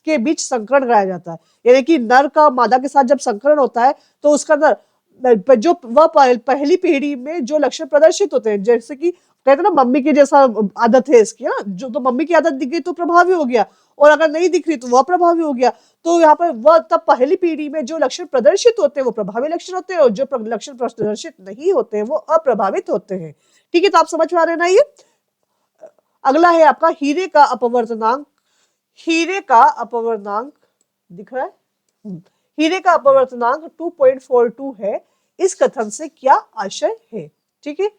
के बीच संकरण कराया जाता है, यानी कि नर का मादा के साथ जब संकरण होता है तो उसका अंदर जो वह पहली पीढ़ी में जो लक्षण प्रदर्शित होते हैं, जैसे कि कहते हैं ना मम्मी की जैसा आदत है इसकी, है ना, जो तो मम्मी की आदत दिख गई तो प्रभावी हो गया, और अगर नहीं दिख रही तो वह प्रभावी हो गया। तो यहाँ पर वह तब पहली पीढ़ी में जो लक्षण प्रदर्शित होते हैं वो प्रभावी लक्षण होते हैं, और जो लक्षण प्रदर्शित नहीं होते हैं वो अप्रभावित होते हैं। ठीक है, तो आप समझ पा रहे हैं ना ये। अगला है आपका, हीरे का अपवर्तनांक। हीरे का अपवर्तनांक दिख रहा है, हीरे का अपवर्तनांक 2.42 है। इस कथन से क्या आशय है? ठीक है,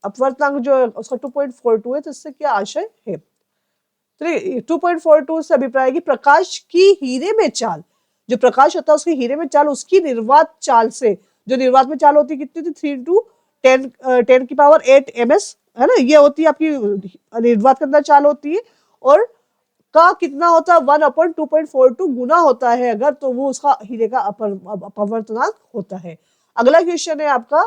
अपवर्तनांक जो है उसका 2.42 है, तो इससे क्या आशय है? तो 2.42 से अभिप्राय है कि प्रकाश की हीरे में चाल, जो प्रकाश होता है उसकी हीरे में चाल उसकी निर्वात चाल से, जो निर्वात में चाल होती है कितनी थी, 3 into 10⁸ ms, है ना, ये होती है आपकी निर्वात के अंदर चाल होती है। और का कितना होता है, 1/2.42 गुना होता है अगर, तो वो उसका हीरे का अपवर्तनांक होता है। अगला क्वेश्चन है आपका,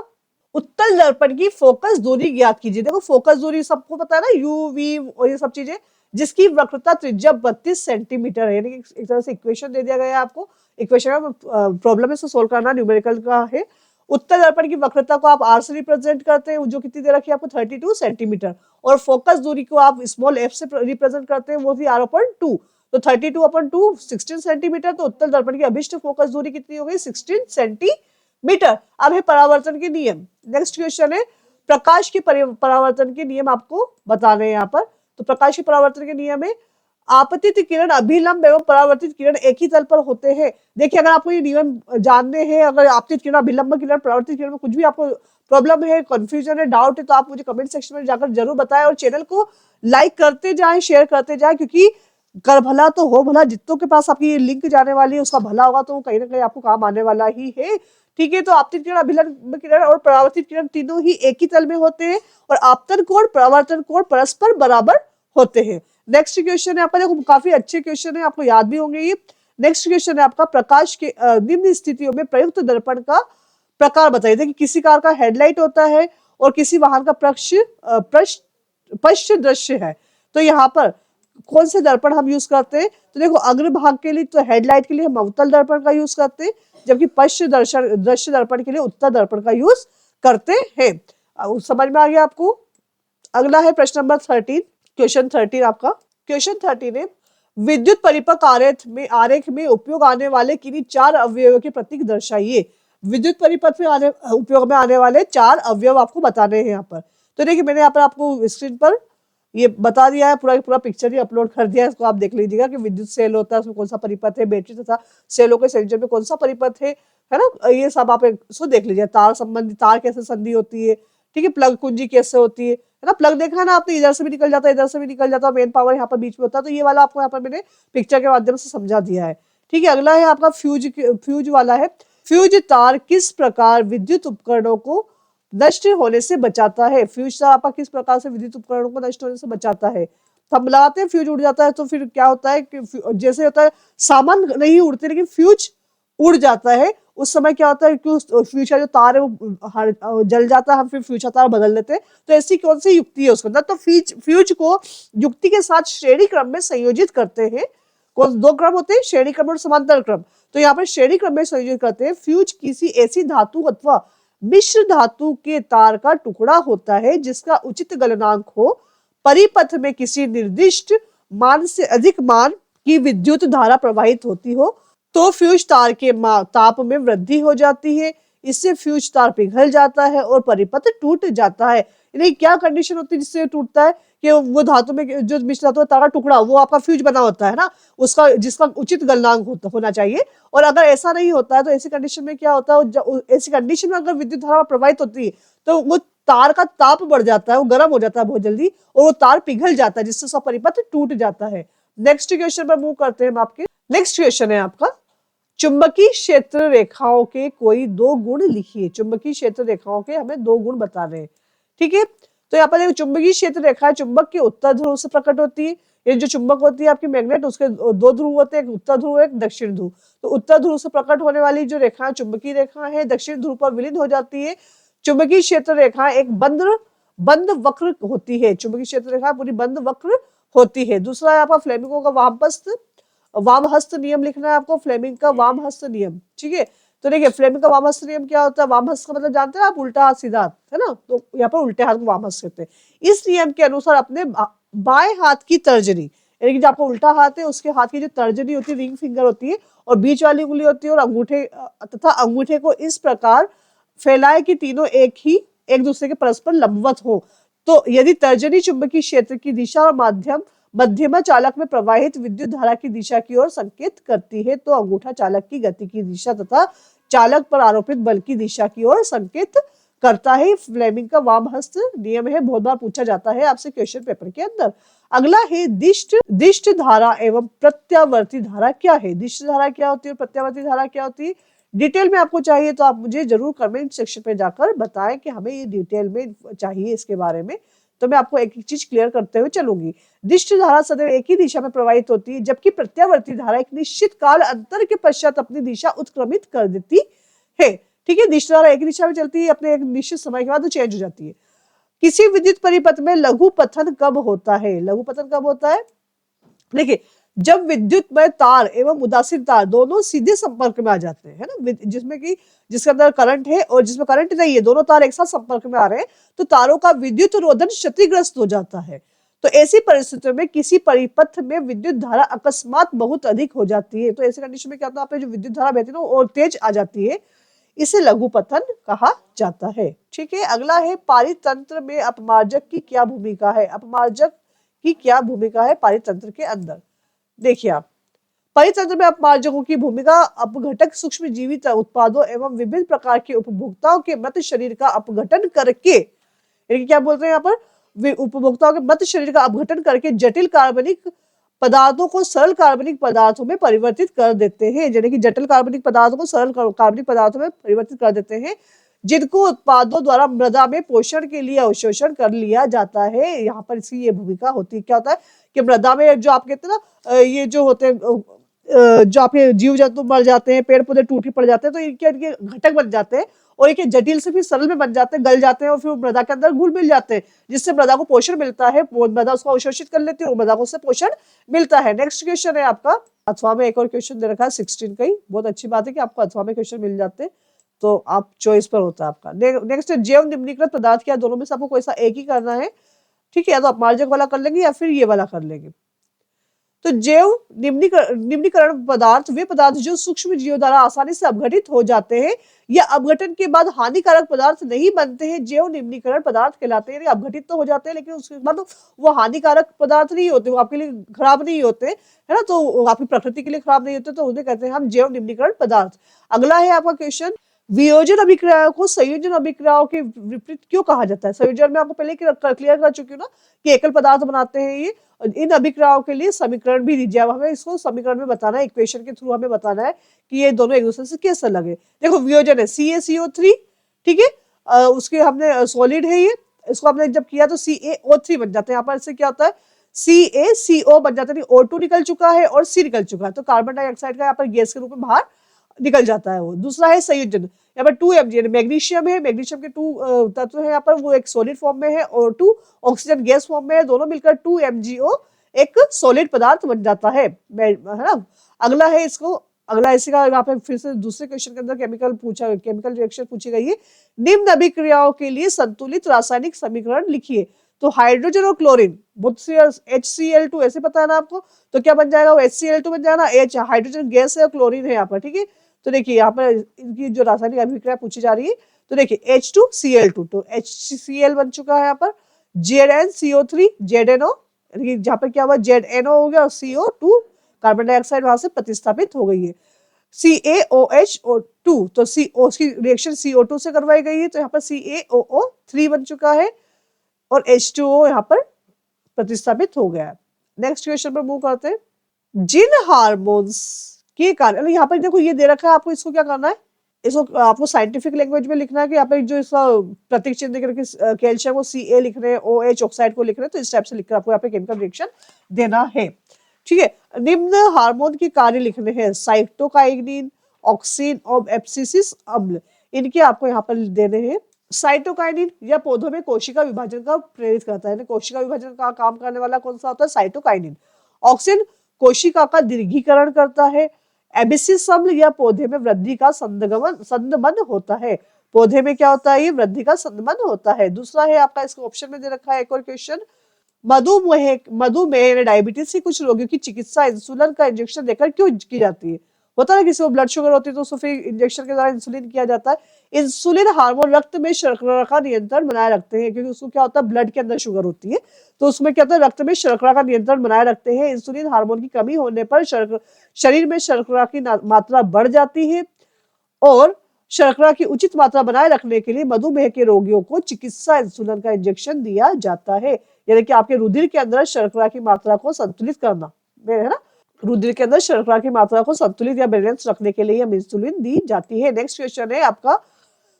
उत्तल दर्पण की फोकस दूरी ज्ञात कीजिए। देखो फोकस दूरी सबको पता है ना, यू वी और ये सब चीजें, जिसकी वक्रता त्रिज्या 32 सेंटीमीटर है, यानी कि एक तरह से इक्वेशन दे दिया गया है आपको, इक्वेशन प्रॉब्लम है, सोल्व करना, न्यूमेरिकल का है। उत्तल दर्पण की वक्रता को आप आर से रिप्रेजेंट करते हैं, जो कितनी दे रखी है आपको, 32 सेंटीमीटर, और फोकस दूरी को आप स्मॉल एफ से रिप्रेजेंट करते हैं, वो थी r/2, तो 32/2 16 सेंटीमीटर, तो उत्तल दर्पण की अभिष्ट फोकस दूरी कितनी हो गई, 16 सेंटीमीटर। अब है परावर्तन के नियम। नेक्स्ट क्वेश्चन है, प्रकाश के परावर्तन के नियम आपको बताने हैं यहाँ पर। तो प्रकाश के परावर्तन के नियम है, आपतित किरण अभिलंब एवं परावर्तित किरण एक ही तल पर होते हैं। देखिए अगर आपको ये नियम जानने हैं, अगर आपतित किरण, अभिलंब किरण, परावर्तित किरण में कुछ भी आपको प्रॉब्लम है, कंफ्यूजन है, डाउट है, तो आप मुझे कमेंट सेक्शन में जाकर जरूर बताएं, और चैनल को लाइक करते जाएं, शेयर करते जाएं, क्योंकि कर भला तो हो भला, जितनों के पास आपकी ये लिंक जाने वाली है उसका भला होगा, तो कहीं ना कहीं आपको काम आने वाला ही है। ठीक है, तो आपतित किरण, अभिलंब किरण और परावर्तित किरण तीनों ही एक ही तल में होते हैं, और आपतन कोण, परावर्तन कोण परस्पर बराबर होते हैं। नेक्स्ट क्वेश्चन है आपका, देखो काफी अच्छे क्वेश्चन है, आपको याद भी होंगे ये। नेक्स्ट क्वेश्चन है आपका, प्रकाश के निम्न स्थितियों में प्रयुक्त दर्पण का प्रकार बताइए। देखिए किसी कार का हेडलाइट होता है और किसी वाहन का पश्च दृश्य है, तो यहाँ पर कौन से दर्पण हम यूज करते हैं? तो देखो अग्रभाग के लिए, तो हेडलाइट के लिए हम अवतल दर्पण का यूज करते हैं, जबकि पश्च दृश्य दर्पण के लिए उत्तल दर्पण का यूज करते हैं। समझ में आ गया आपको? अगला है प्रश्न नंबर 13, क्वेश्चन 13 आपका। क्वेश्चन 13 है, विद्युत परिपथ आरेख में उपयोग आने वाले किन्हीं 4 अवयवों के प्रतीक दर्शाइए। विद्युत परिपथ में उपयोग में आने वाले 4 अवयव आपको बताने हैं यहाँ पर। तो देखिए मैंने यहाँ पर आपको स्क्रीन पर ये बता दिया है, पूरा पिक्चर ही अपलोड कर दिया है, इसको आप देख लीजिएगा कि विद्युत सेल होता है, उसमें कौन सा परिपथ है, बैटरी तथा सेलों के संयोजन में कौन सा परिपथ है ना, ये सब आप इसको देख लीजिए। तार संबंधी, तार कैसे संधि होती है, ठीक है, प्लग कुंजी कैसे होती है ना, प्लग देखा है ना आपने, इधर से भी निकल जाता है, इधर से भी निकल जाता है, मेन पावर यहाँ पर बीच में होता है, तो ये वाला आपको यहाँ पर मैंने पिक्चर के माध्यम से समझा दिया है। ठीक है, अगला है आपका फ्यूज वाला है। फ्यूज तार किस प्रकार विद्युत उपकरणों को नष्ट होने से बचाता है? फ्यूज तार आपका किस प्रकार से विद्युत उपकरणों को नष्ट होने से बचाता है? तो हम लगाते हैं, फ्यूज उड़ जाता है, तो फिर क्या होता है कि जैसे होता है, सामान नहीं उड़ते लेकिन फ्यूज उड़ जाता है, उस समय क्या होता है कि उस फ्यूज का जो तार है वो जल जाता है, हम फिर फ्यूज का तार बदल देते हैं। तो ऐसी कौन सी युक्ति है उसके अंदर? तो फ्यूज को युक्ति के साथ श्रेणी क्रम में संयोजित करते हैं। कौन 2 क्रम होते हैं, श्रेणी क्रम और समांतर क्रम। तो यहाँ पर श्रेणी क्रम में संयोजित करते हैं। फ्यूज किसी ऐसी धातु अथवा मिश्र धातु के तार का टुकड़ा होता है जिसका उचित गलनांक हो, परिपथ में किसी निर्दिष्ट मान से अधिक मान की विद्युत धारा प्रवाहित होती हो, तो फ्यूज तार के ताप में वृद्धि हो जाती है, इससे फ्यूज तार पिघल जाता है और परिपथ टूट जाता है। यानी क्या कंडीशन होती है जिससे टूटता है? कि वो धातु में जो मिश्र धातु तार का टुकड़ा, वो आपका फ्यूज बना होता है ना, उसका जिसका उचित गलनांक होना चाहिए। और अगर ऐसा नहीं होता है तो ऐसी कंडीशन में क्या होता है, ऐसी कंडीशन में अगर विद्युत धारा प्रवाहित होती है तो वो तार का ताप बढ़ जाता है, वो गर्म हो जाता है बहुत जल्दी, और वो तार पिघल जाता है, जिससे उसका परिपथ टूट जाता है। नेक्स्ट क्वेश्चन पर मूव करते हैं हम आपके। नेक्स्ट क्वेश्चन है आपका, चुंबकीय क्षेत्र रेखाओं के कोई 2 गुण लिखिए। चुंबकीय क्षेत्र रेखाओं के हमें 2 गुण बताने हैं। ठीक है, तो यहाँ पर देखो चुंबकीय क्षेत्र रेखा चुंबक के उत्तर ध्रुव से प्रकट होती है। ये जो चुंबक होती है आपकी मैग्नेट, उसके 2 ध्रुव होते हैं, एक उत्तर ध्रुव एक दक्षिण ध्रुव। तो उत्तर ध्रुव से प्रकट होने वाली जो रेखा चुंबकीय रेखा है, दक्षिण ध्रुव पर विलीन हो जाती है। चुंबकीय क्षेत्र रेखा एक बंद वक्र होती है। चुंबकीय क्षेत्र रेखा पूरी बंद वक्र होती है। दूसरा है आपका फ्लेमिंगो का वाम हस्त नियम लिखना है आपको, फ्लेमिंग का वाम हस्त नियम। ठीक है, तो देखिए फ्लेमिंग का वाम हस्त नियम क्या होता है? वाम हस्त का मतलब जानते हैं आप, उल्टा हाथ सीधा हाथ, है ना, तो यहाँ पर उल्टे हाथ को वाम हस्त कहते हैं। इस नियम के अनुसार अपने बाएं हाथ की तर्जनी, यानी कि जो आपका उल्टा हाथ है उसके हाथ की जो तर्जनी होती है, रिंग फिंगर होती है, और बीच वाली उंगली होती है, और अंगूठे तथा अंगूठे को इस प्रकार फैलाए कि तीनों एक दूसरे के परस्पर लंबवत हो। तो यदि तर्जनी चुंबकीय क्षेत्र की दिशा और मध्यमा चालक में प्रवाहित विद्युत धारा की दिशा की ओर संकेत करती है, तो अंगूठा चालक की गति की दिशा तथा चालक पर आरोपित बल की दिशा की ओर संकेत करता है फ्लेमिंग का वाम हस्त नियम है, बहुत बार पूछा जाता है आपसे क्वेश्चन पेपर के अंदर। अगला है दिष्ट दिष्ट धारा एवं प्रत्यावर्ती धारा क्या है? दिष्ट धारा क्या होती है, प्रत्यावर्ती धारा क्या होती है? डिटेल में आपको चाहिए तो आप मुझे जरूर कमेंट सेक्शन में जाकर बताएं कि हमें ये डिटेल में चाहिए इसके बारे में, तो मैं आपको एक एक चीज क्लियर करते हुए चलूंगी। दिष्ट धारा सदैव एक ही दिशा में प्रवाहित होती है, जबकि प्रत्यावर्ती धारा एक निश्चित काल अंतर के पश्चात अपनी दिशा उत्क्रमित कर देती है। ठीक है, दिष्ट धारा एक ही दिशा में चलती है, अपने एक निश्चित समय के बाद वो चेंज हो जाती है। किसी विद्युत परिपथ में लघु पतन कब होता है? लघु पतन कब होता है? देखिए, जब विद्युत में तार एवं उदासीन तार दोनों सीधे संपर्क में आ जाते हैं, है ना, जिसमें कि जिसके अंदर करंट है और जिसमें करंट नहीं है, दोनों तार एक साथ संपर्क में आ रहे हैं, तो तारों का विद्युत रोधन क्षतिग्रस्त हो जाता है। तो ऐसी परिस्थितियों में किसी परिपथ में विद्युत धारा अकस्मात बहुत अधिक हो जाती है। तो ऐसे कंडीशन में क्या होता है, आप जो विद्युत धारा बहती है ना और तेज आ जाती है, इसे लघु पतन कहा जाता है। ठीक है, अगला है पारितंत्र में अपमार्जक की क्या भूमिका है? अपमार्जक की क्या भूमिका है पारितंत्र के अंदर? देखिए आप, परितंत्र में अपमार्जकों की भूमिका अपघटक सूक्ष्म जीवित उत्पादों एवं विभिन्न प्रकार के उपभोक्ताओं के मृत शरीर का अपघटन करके, क्या बोलते हैं यहाँ पर, उपभोक्ताओं के मृत शरीर का अपघटन करके जटिल कार्बनिक पदार्थों को सरल कार्बनिक पदार्थों में परिवर्तित कर देते हैं। यानी कि जटिल कार्बनिक पदार्थों को सरल कार्बनिक पदार्थों में परिवर्तित कर देते हैं, जिनको उत्पादों द्वारा मृदा में पोषण के लिए अवशोषण कर लिया जाता है। यहाँ पर इसकी ये भूमिका होती है। क्या होता है कि मृदा में जो आप कहते हैं ना, ये जो होते हैं, जो आपके जीव जंतु मर जाते हैं, पेड़ पौधे टूट पड़ जाते हैं, तो इनके घटक बन जाते हैं और एक जटिल से फिर सरल में बन जाते हैं, गल जाते हैं और फिर मृदा के अंदर घुल मिल जाते हैं, जिससे मृदा को पोषण मिलता है, मृदा उसको अवशोषित कर लेती है और मृदा को उससे पोषण मिलता है। नेक्स्ट क्वेश्चन है आपका, अथवा में एक और क्वेश्चन दे रखा है 16 का ही। बहुत अच्छी बात है कि आपको अथवा में क्वेश्चन मिल जाते हैं, तो आप चॉइस पर होता है आपका। नेक्स्ट है जैव निम्नीकृत पदार्थ क्या? दोनों में से आपको कोई सा एक ही करना है। ठीक है, या तो अपमार्जक वाला कर लेंगे या फिर ये वाला कर लेंगे। तो जैव निम्नीकरण पदार्थ वे पदार्थ जो सूक्ष्म जीवों द्वारा आसानी से अपघटित हो जाते हैं या अपघटन के बाद हानिकारक पदार्थ नहीं बनते हैं, जैव निम्नीकरण पदार्थ कहलाते हैं। अपघटित तो हो जाते हैं लेकिन उसके बाद वो हानिकारक पदार्थ नहीं होते, वो आपके लिए खराब नहीं होते, है ना, तो आपकी प्रकृति के लिए खराब नहीं होते, तो उन्हें कहते हैं हम जैव निम्नीकरण पदार्थ। अगला है आपका क्वेश्चन, वियोजन अभिक्रियाओं को संयोजन अभिक्रियाओं के विपरीत क्यों कहा जाता है? संयोजन में आपको पहले क्लियर कर चुकी हूँ ना कि एकल पदार्थ बनाते हैं ये। इन अभिक्रियाओं के लिए समीकरण भी दीजिए, अब हमें इसको समीकरण में बताना है, इक्वेशन के थ्रू हमें बताना है कि ये दोनों एक दूसरे से कैसे लगे। देखो, वियोजन है CaCO3, ठीक है, उसके हमने सॉलिड है ये, इसको हमने जब किया तो CaO3 बन जाता है। यहाँ पर इससे क्या होता है, CaCO बन जाता है, O2 निकल चुका है और C निकल चुका है, तो कार्बन डाइऑक्साइड का यहाँ पर गैस के रूप में बाहर निकल जाता है वो। दूसरा है संयोजन, यहाँ पर 2Mg मैग्नीशियम है, मैग्नीशियम के 2 तत्व है यहाँ पर, वो एक सॉलिड फॉर्म में है और 2 ऑक्सीजन गैस फॉर्म में है, दोनों मिलकर 2MgO एक सॉलिड पदार्थ बन जाता है ना। अगला है इसको, अगला इसी का यहाँ पे फिर से दूसरे क्वेश्चन के अंदर केमिकल रिएक्शन पूछी गई है। निम्न अभिक्रियाओं के लिए संतुलित रासायनिक समीकरण लिखिए। तो हाइड्रोजन और क्लोरीन HCl2 ऐसे पता है ना आपको, तो क्या बन जाएगा, वो HCl2 बन जाएगा ना, H हाइड्रोजन गैस है और क्लोरीन है यहाँ पर। ठीक है, तो देखिए यहाँ पर इनकी जो रासायनिक अभिक्रिया पूछी जा रही है, तो देखिए H2Cl2, तो HCl बन चुका है यहाँ पर, ZnCO3 ZNO, जहाँ पर क्या हुआ, ZNO हो गया और CO2 कार्बन डाइऑक्साइड वहां से प्रतिस्थापित हो गई है। CaOH2, तो CO की रिएक्शन CO2 से करवाई गई है, तो यहाँ पर CaOO3 बन चुका है और H2O यहाँ पर प्रतिस्थापित हो गया है। नेक्स्ट क्वेश्चन पर मूव करते हैं। जिन हार्मोन्स के कारण, यहाँ पर देखो ये दे रखा है आपको, इसको क्या करना है, इसको आपको साइंटिफिक लैंग्वेज में लिखना है कि यहाँ पे जो इसका प्रतीक चिन्ह करके कैल्शियम को Ca लिख रहे हैं, OH ऑक्साइड को लिख रहे हैं, तो इस टाइप से लिखकर आपको यहाँ पे केमिकल रिएक्शन देना है। ठीक है, निम्न हार्मोन के कार्य लिखने हैं, साइटोकाइनिन, ऑक्सिन और एब्सिसिस अम्ल, इनके आपको यहाँ पर देने हैं। साइटोकाइनिन या पौधों में कोशिका विभाजन का प्रेरित करता है, कोशिका विभाजन का काम करने वाला कौन सा होता है, साइटोकाइनिन। ऑक्सिन कोशिका का दीर्घीकरण करता है। एबिसिस अम्ल या पौधे में वृद्धि का संदमन होता है, पौधे में क्या होता है, ये वृद्धि का संदमन होता है। दूसरा है आपका, इसको ऑप्शन में दे रखा है एक और क्वेश्चन, मधुमेह डायबिटीज के कुछ रोगियों की चिकित्सा इंसुलिन का इंजेक्शन देकर क्यों की जाती है? होता है किसी को ब्लड शुगर होती है तो उसको फिर इंजेक्शन के द्वारा इंसुलिन किया जाता है। इंसुलिन हार्मोन रक्त में शर्करा का नियंत्रण बनाए रखते हैं, क्योंकि उसको क्या होता है, ब्लड के अंदर शुगर होती है, तो उसमें क्या होता है, रक्त में शर्करा का नियंत्रण बनाए रखते हैं। इंसुलिन हार्मोन की कमी होने पर शरीर में शर्करा की मात्रा बढ़ जाती है और शर्करा की उचित मात्रा बनाए रखने के लिए मधुमेह के रोगियों को चिकित्सा इंसुलिन का इंजेक्शन दिया जाता है। यानी कि आपके रुधिर के अंदर शर्करा की मात्रा को संतुलित करना है ना, रुधिर के अंदर शर्करा की मात्रा को संतुलित या बैलेंस रखने के लिए इंसुलिन दी जाती है। नेक्स्ट क्वेश्चन है आपका,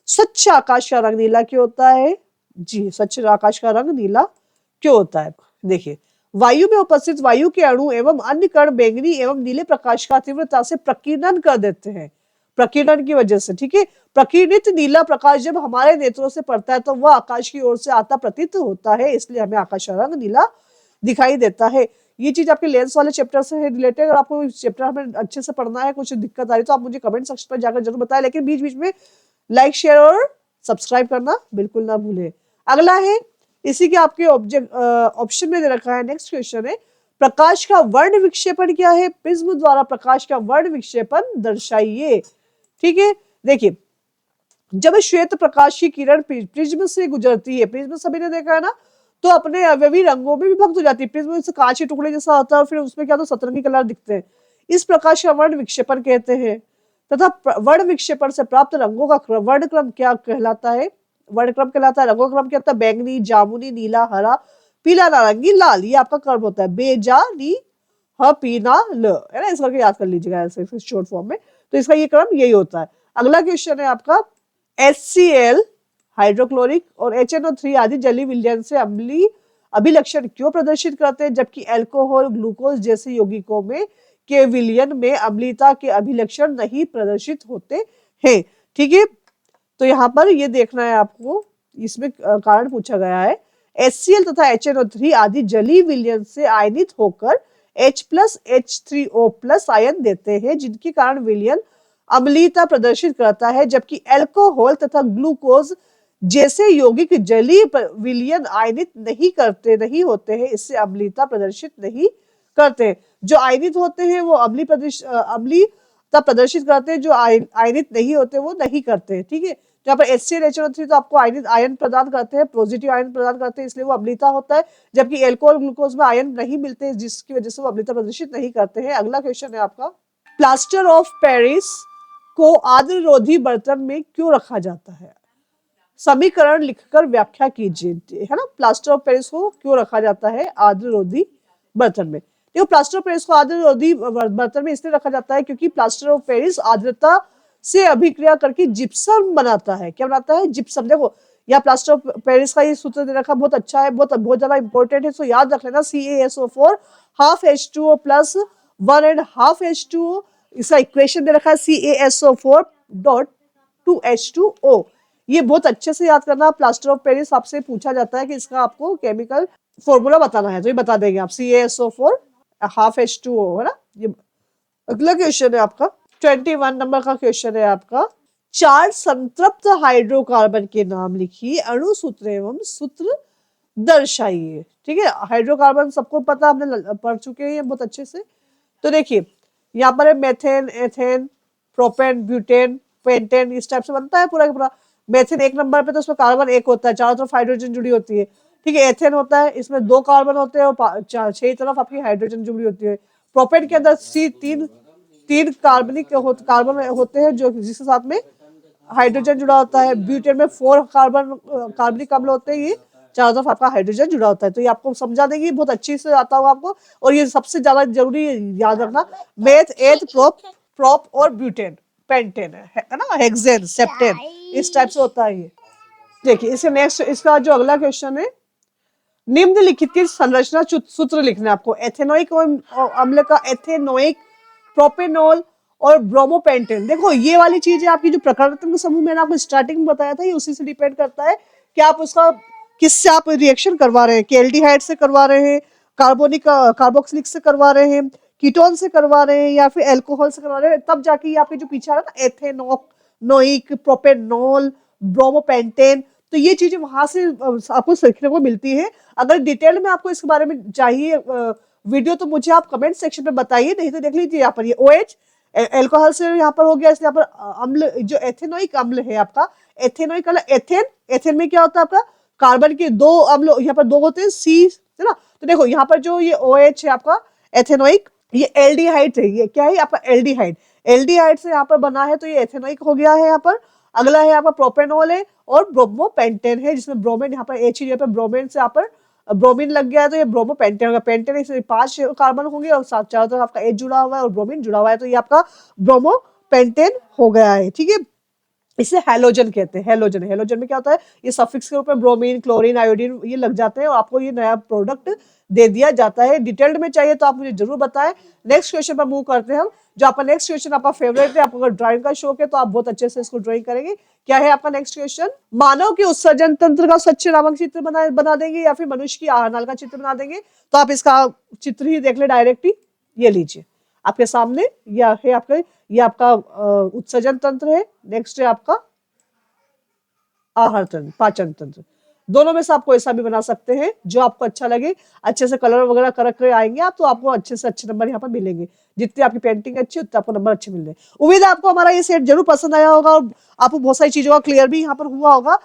स्वच्छ आकाश का रंग नीला क्यों होता है? जी, स्वच्छ आकाश का रंग नीला क्यों होता है? देखिए, वायु में उपस्थित वायु के अणु एवं अन्य कण बैंगनी एवं नीले प्रकाश का तीव्रता से प्रकीर्णन कर देते हैं, प्रकीर्णन की वजह से। ठीक है, प्रकीर्णित नीला प्रकाश जब हमारे नेत्रों से पड़ता है तो वह आकाश की ओर से आता प्रतीत होता है, इसलिए हमें आकाश का रंग नीला दिखाई देता है। ये चीज आपके लेंस वाले चैप्टर से रिलेटेड, अगर आपको चैप्टर हमें अच्छे से पढ़ना है, कुछ दिक्कत आ रही तो आप मुझे कमेंट सेक्शन पर जाकर जरूर बताएं, लेकिन बीच बीच में लाइक शेयर और सब्सक्राइब करना बिल्कुल ना भूलें। अगला है, इसी के आपके ऑब्जेक्ट ऑप्शन में दे रखा है, नेक्स्ट क्वेश्चन है, प्रकाश का वर्ण विक्षेपण क्या है? प्रिज्म द्वारा प्रकाश का वर्ण विक्षेपण दर्शाइए। ठीक है, देखिए, जब श्वेत प्रकाश की किरण प्रिज्म से गुजरती है, प्रिज्म सभी ने देखा है ना, तो अपने अवयवी रंगों में विभक्त हो जाती है। प्रिज्म से कांच के टुकड़े जैसा होता है और फिर उसमें क्या होता है, सतरंगी कलर दिखते हैं। इस प्रकाश का वर्ण विक्षेपण कहते हैं। तथा वर्ण विक्षेपण से प्राप्त रंगों का वर्णक्रम क्या कहलाता है? वर्णक्रम कहलाता है। रंगों का क्रम क्या होता है? बैंगनी, जामुनी, नीला, हरा, पीला, नारंगी, लाल। ये आपका क्रम होता है। बेजानी ह पीना ल, है ना, इस करके याद कर लीजिएगा ऐसे शॉर्ट फॉर्म में। तो इसका ये क्रम यही होता है। अगला क्वेश्चन है आपका, HCl हाइड्रोक्लोरिक और HNO3 आदि जलीय विलयन से अम्लीय अभिलक्षण क्यों प्रदर्शित करते हैं, जबकि अल्कोहल, ग्लूकोज जैसे यौगिकों में के विलयन में अम्लीयता के अभिलक्षण नहीं प्रदर्शित होते हैं? ठीक है, तो यहाँ पर ये देखना है आपको, इसमें कारण पूछा गया है। HCl तथा HNO3 आदि जलीय विलयन से आयनित होकर H+H3O+ आयन देते हैं, जिनके कारण विलयन अम्लीयता प्रदर्शित करता है, जबकि अल्कोहल तथा ग्लूकोज जैसे यौगिक जलीय विलयन आयनित नहीं होते हैं, इससे अम्लीयता प्रदर्शित नहीं करते। जो आयनित होते हैं वो अम्लीयता प्रदर्शित करते हैं, जो आयनित नहीं होते वो नहीं करते। ठीक है, यहाँ पर HCl HNO3 तो आपको आयन प्रदान करते हैं, पॉजिटिव आयन प्रदान करते हैं, इसलिए वो अम्लीयता होता है, जबकि अल्कोहल, ग्लूकोज में आयन नहीं मिलते, जिसकी वजह से वो अम्लीयता प्रदर्शित नहीं करते हैं। अगला क्वेश्चन है आपका, प्लास्टर ऑफ पेरिस को आर्द्ररोधी बर्तन में क्यों रखा जाता है? समीकरण लिखकर व्याख्या कीजिए, है ना। प्लास्टर ऑफ पेरिस को क्यों रखा जाता है आर्द्ररोधी बर्तन में? देखो, प्लास्टर ऑफ पेरिस को आर्द्ररोधी बर्तन में इसलिए रखा जाता है क्योंकि प्लास्टर ऑफ पेरिस आर्द्रता से अभिक्रिया करके जिप्सम बनाता है। क्या बनाता है? जिप्सम। देखो, यहाँ प्लास्टर ऑफ पेरिस का ये सूत्र दे रखा, बहुत अच्छा है, बहुत ज्यादा इंपॉर्टेंट है, तो याद रख लेना, CaSO4 half H2O plus 1.5 H2O। इसका इक्वेशन दे रखा है CaSO4.2H2O। ये बहुत अच्छे से याद करना। प्लास्टर ऑफ पेरिस आपसे पूछा जाता है कि इसका आपको केमिकल फॉर्मूला बताना है, तो ये बता देंगे आप, CaSO4 हाफ H2O, है ना। ये अगला क्वेश्चन है आपका, 21 नंबर का क्वेश्चन है आपका, 4 संतृप्त हाइड्रोकार्बन के नाम लिखिए, अणु सूत्र एवं सूत्र दर्शाइए। ठीक है, हाइड्रोकार्बन सबको पता, हमने पढ़ चुके हैं बहुत अच्छे से। तो देखिए, यहाँ पर है methane, ethane, propane, butane, pentane, इस टाइप से बनता है पूरा का पूरा। मेथेन 1 नंबर पे, तो उसमें कार्बन 1 होता है, चारों तरफ हाइड्रोजन जुड़ी होती है। ठीक है, एथेन होता है, इसमें 2 कार्बन होते हैं और 6 तरफ आपकी हाइड्रोजन जुड़ी होती है। प्रोपेन के अंदर तीन कार्बन होते हैं, जो जिसके साथ में हाइड्रोजन जुड़ा होता है। ब्यूटेन में 4 कार्बनिक अम्ल होते हैं, ये चारों तरफ आपका हाइड्रोजन जुड़ा होता है। तो ये आपको समझा देंगे, बहुत अच्छी से आता होगा आपको। और ये सबसे ज्यादा जरूरी याद रखना, मेथ, एथ, प्रोप और ब्यूटेन, पेंटेन, है ना, हेक्सेन, सेप्टेन, इस टाइप से होता है ये। देखिए, इसके नेक्स्ट, इसका जो अगला क्वेश्चन है, निम्नलिखित की संरचना सूत्र लिखना है आपको। एथेनोइक अम्ल का एथेनोइक, प्रोपेनॉल और ब्रोमोपेंटेन। देखो, ये वाली चीज है आपकी, जो प्रकृति समूह मैंने आपको स्टार्टिंग में बताया था, ये उसी से डिपेंड करता है कि आप उसका किससे आप रिएक्शन करवा रहे हैं, कि एल्डिहाइड से करवा रहे हैं, कार्बोक्सिलिक से करवा रहे हैं, कीटोन से करवा रहे हैं, या फिर अल्कोहल से करवा रहे हैं, तब जाके ये आपके जो पीछे आ रहा है ना, एथेनोइक, प्रोपेनॉल, ब्रोमोपेंटेन, तो ये चीजें वहां से आपको सीखने को मिलती है। अगर डिटेल में आपको इसके बारे में चाहिए वीडियो, तो मुझे आप कमेंट सेक्शन में बताइए, नहीं तो देख लीजिए यहाँ पर, ये OH एल्कोहल से यहाँ पर हो गया, इसलिए यहाँ पर अम्ल, जो एथेनोइक अम्ल है आपका, एथेनोइक अम्ल, एथेन में क्या होता है आपका, कार्बन के 2 अम्ल, यहाँ पर 2 होते हैं, C, है ना। तो देखो, यहाँ पर जो ये OH है आपका एथेनोइक, ये एल्डिहाइड है, ये क्या है आपका एल्डिहाइड, एल्डिहाइड से यहाँ पर बना है, तो ये एथेनोइक हो गया है यहाँ पर। अगला है आपका प्रोपेनॉल है और ब्रोमोपेंटेन है, जिसमें ब्रोमीन यहाँ पर एच ही पे ब्रोमीन से यहाँ पर ब्रोमीन लग गया है तो ये ब्रोमोपेंटेन होगा। पेंटेन इसमें 5 कार्बन होंगे और साथ चारों तरफ आपका एच जुड़ा हुआ है और ब्रोमीन जुड़ा हुआ है, तो ये आपका ब्रोमोपेंटेन हो गया है। ठीक है, इसे हैलोजन कहते हैं। हैलोजन, हैलोजन में क्या होता है, ये सफिक्स के रूप में ब्रोमीन, क्लोरीन, आयोडीन ये लग जाते हैं और आपको ये नया प्रोडक्ट दे दिया जाता है। डिटेल्ड में चाहिए तो आप मुझे जरूर बताएं। नेक्स्ट क्वेश्चन पर मूव करते हैं हम। जो आपका नेक्स्ट क्वेश्चन आपका फेवरेट है, आपको अगर ड्राइंग का शौक है तो आप बहुत अच्छे से इसको ड्राइंग करेंगे। क्या है आपका नेक्स्ट क्वेश्चन? मानव के उत्सर्जन तंत्र का स्वच्छ नामक चित्र बना देंगे या फिर मनुष्य की आहार नाल का चित्र बना देंगे? तो आप इसका चित्र ही देख ले डायरेक्टली। ये लीजिए आपके सामने, यह है आपका, ये आपका उत्सर्जन तंत्र है। नेक्स्ट है आपका आहार तंत्र, पाचन तंत्र। दोनों में से आप कोई सा भी बना सकते हैं जो आपको अच्छा लगे। अच्छे से कलर वगैरह कर कर आएंगे आप तो आपको अच्छे से अच्छे नंबर यहाँ पर मिलेंगे। जितनी आपकी पेंटिंग अच्छी उतने आपको नंबर अच्छे मिल रहे हैं। उम्मीद है आपको हमारा ये सेट जरूर पसंद आया होगा और आपको बहुत सारी चीजों का क्लियर भी यहाँ पर हुआ होगा।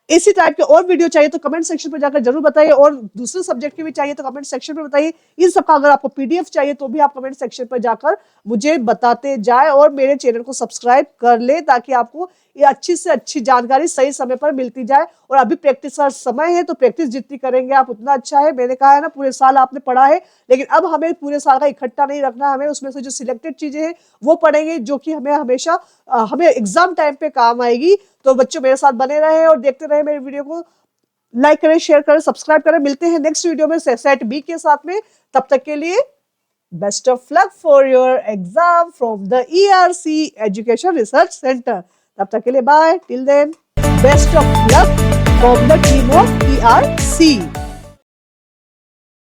इसी टाइप के और वीडियो चाहिए तो कमेंट सेक्शन पर जाकर जरूर बताइए, और दूसरे सब्जेक्ट के भी चाहिए तो कमेंट सेक्शन पर बताइए। इन सबका अगर आपको पीडीएफ चाहिए तो भी आप कमेंट सेक्शन पर जाकर मुझे बताते जाए और मेरे चैनल को सब्सक्राइब कर ले, ताकि आपको ये अच्छी से अच्छी जानकारी सही समय पर मिलती जाए। और अभी प्रैक्टिस का समय है तो प्रैक्टिस जितनी करेंगे आप उतना अच्छा है। मैंने कहा है ना, पूरे साल आपने पढ़ा है, लेकिन अब हमें पूरे साल का इकट्ठा नहीं रखना, हमें उसमें से जो सिलेक्टेड चीजें हैं वो पढ़ेंगे जो कि हमें हमेशा हमें एग्जाम टाइम पे काम आएगी। तो बच्चों मेरे साथ बने रहे और देखते रहे मेरे वीडियो को। लाइक करें, शेयर करें, सब्सक्राइब करें। मिलते हैं नेक्स्ट वीडियो में सेट बी के साथ में। तब तक के लिए best of luck for your exam from the ERC education research centre. तब तक के लिए bye, till then best of luck from the team of ERC।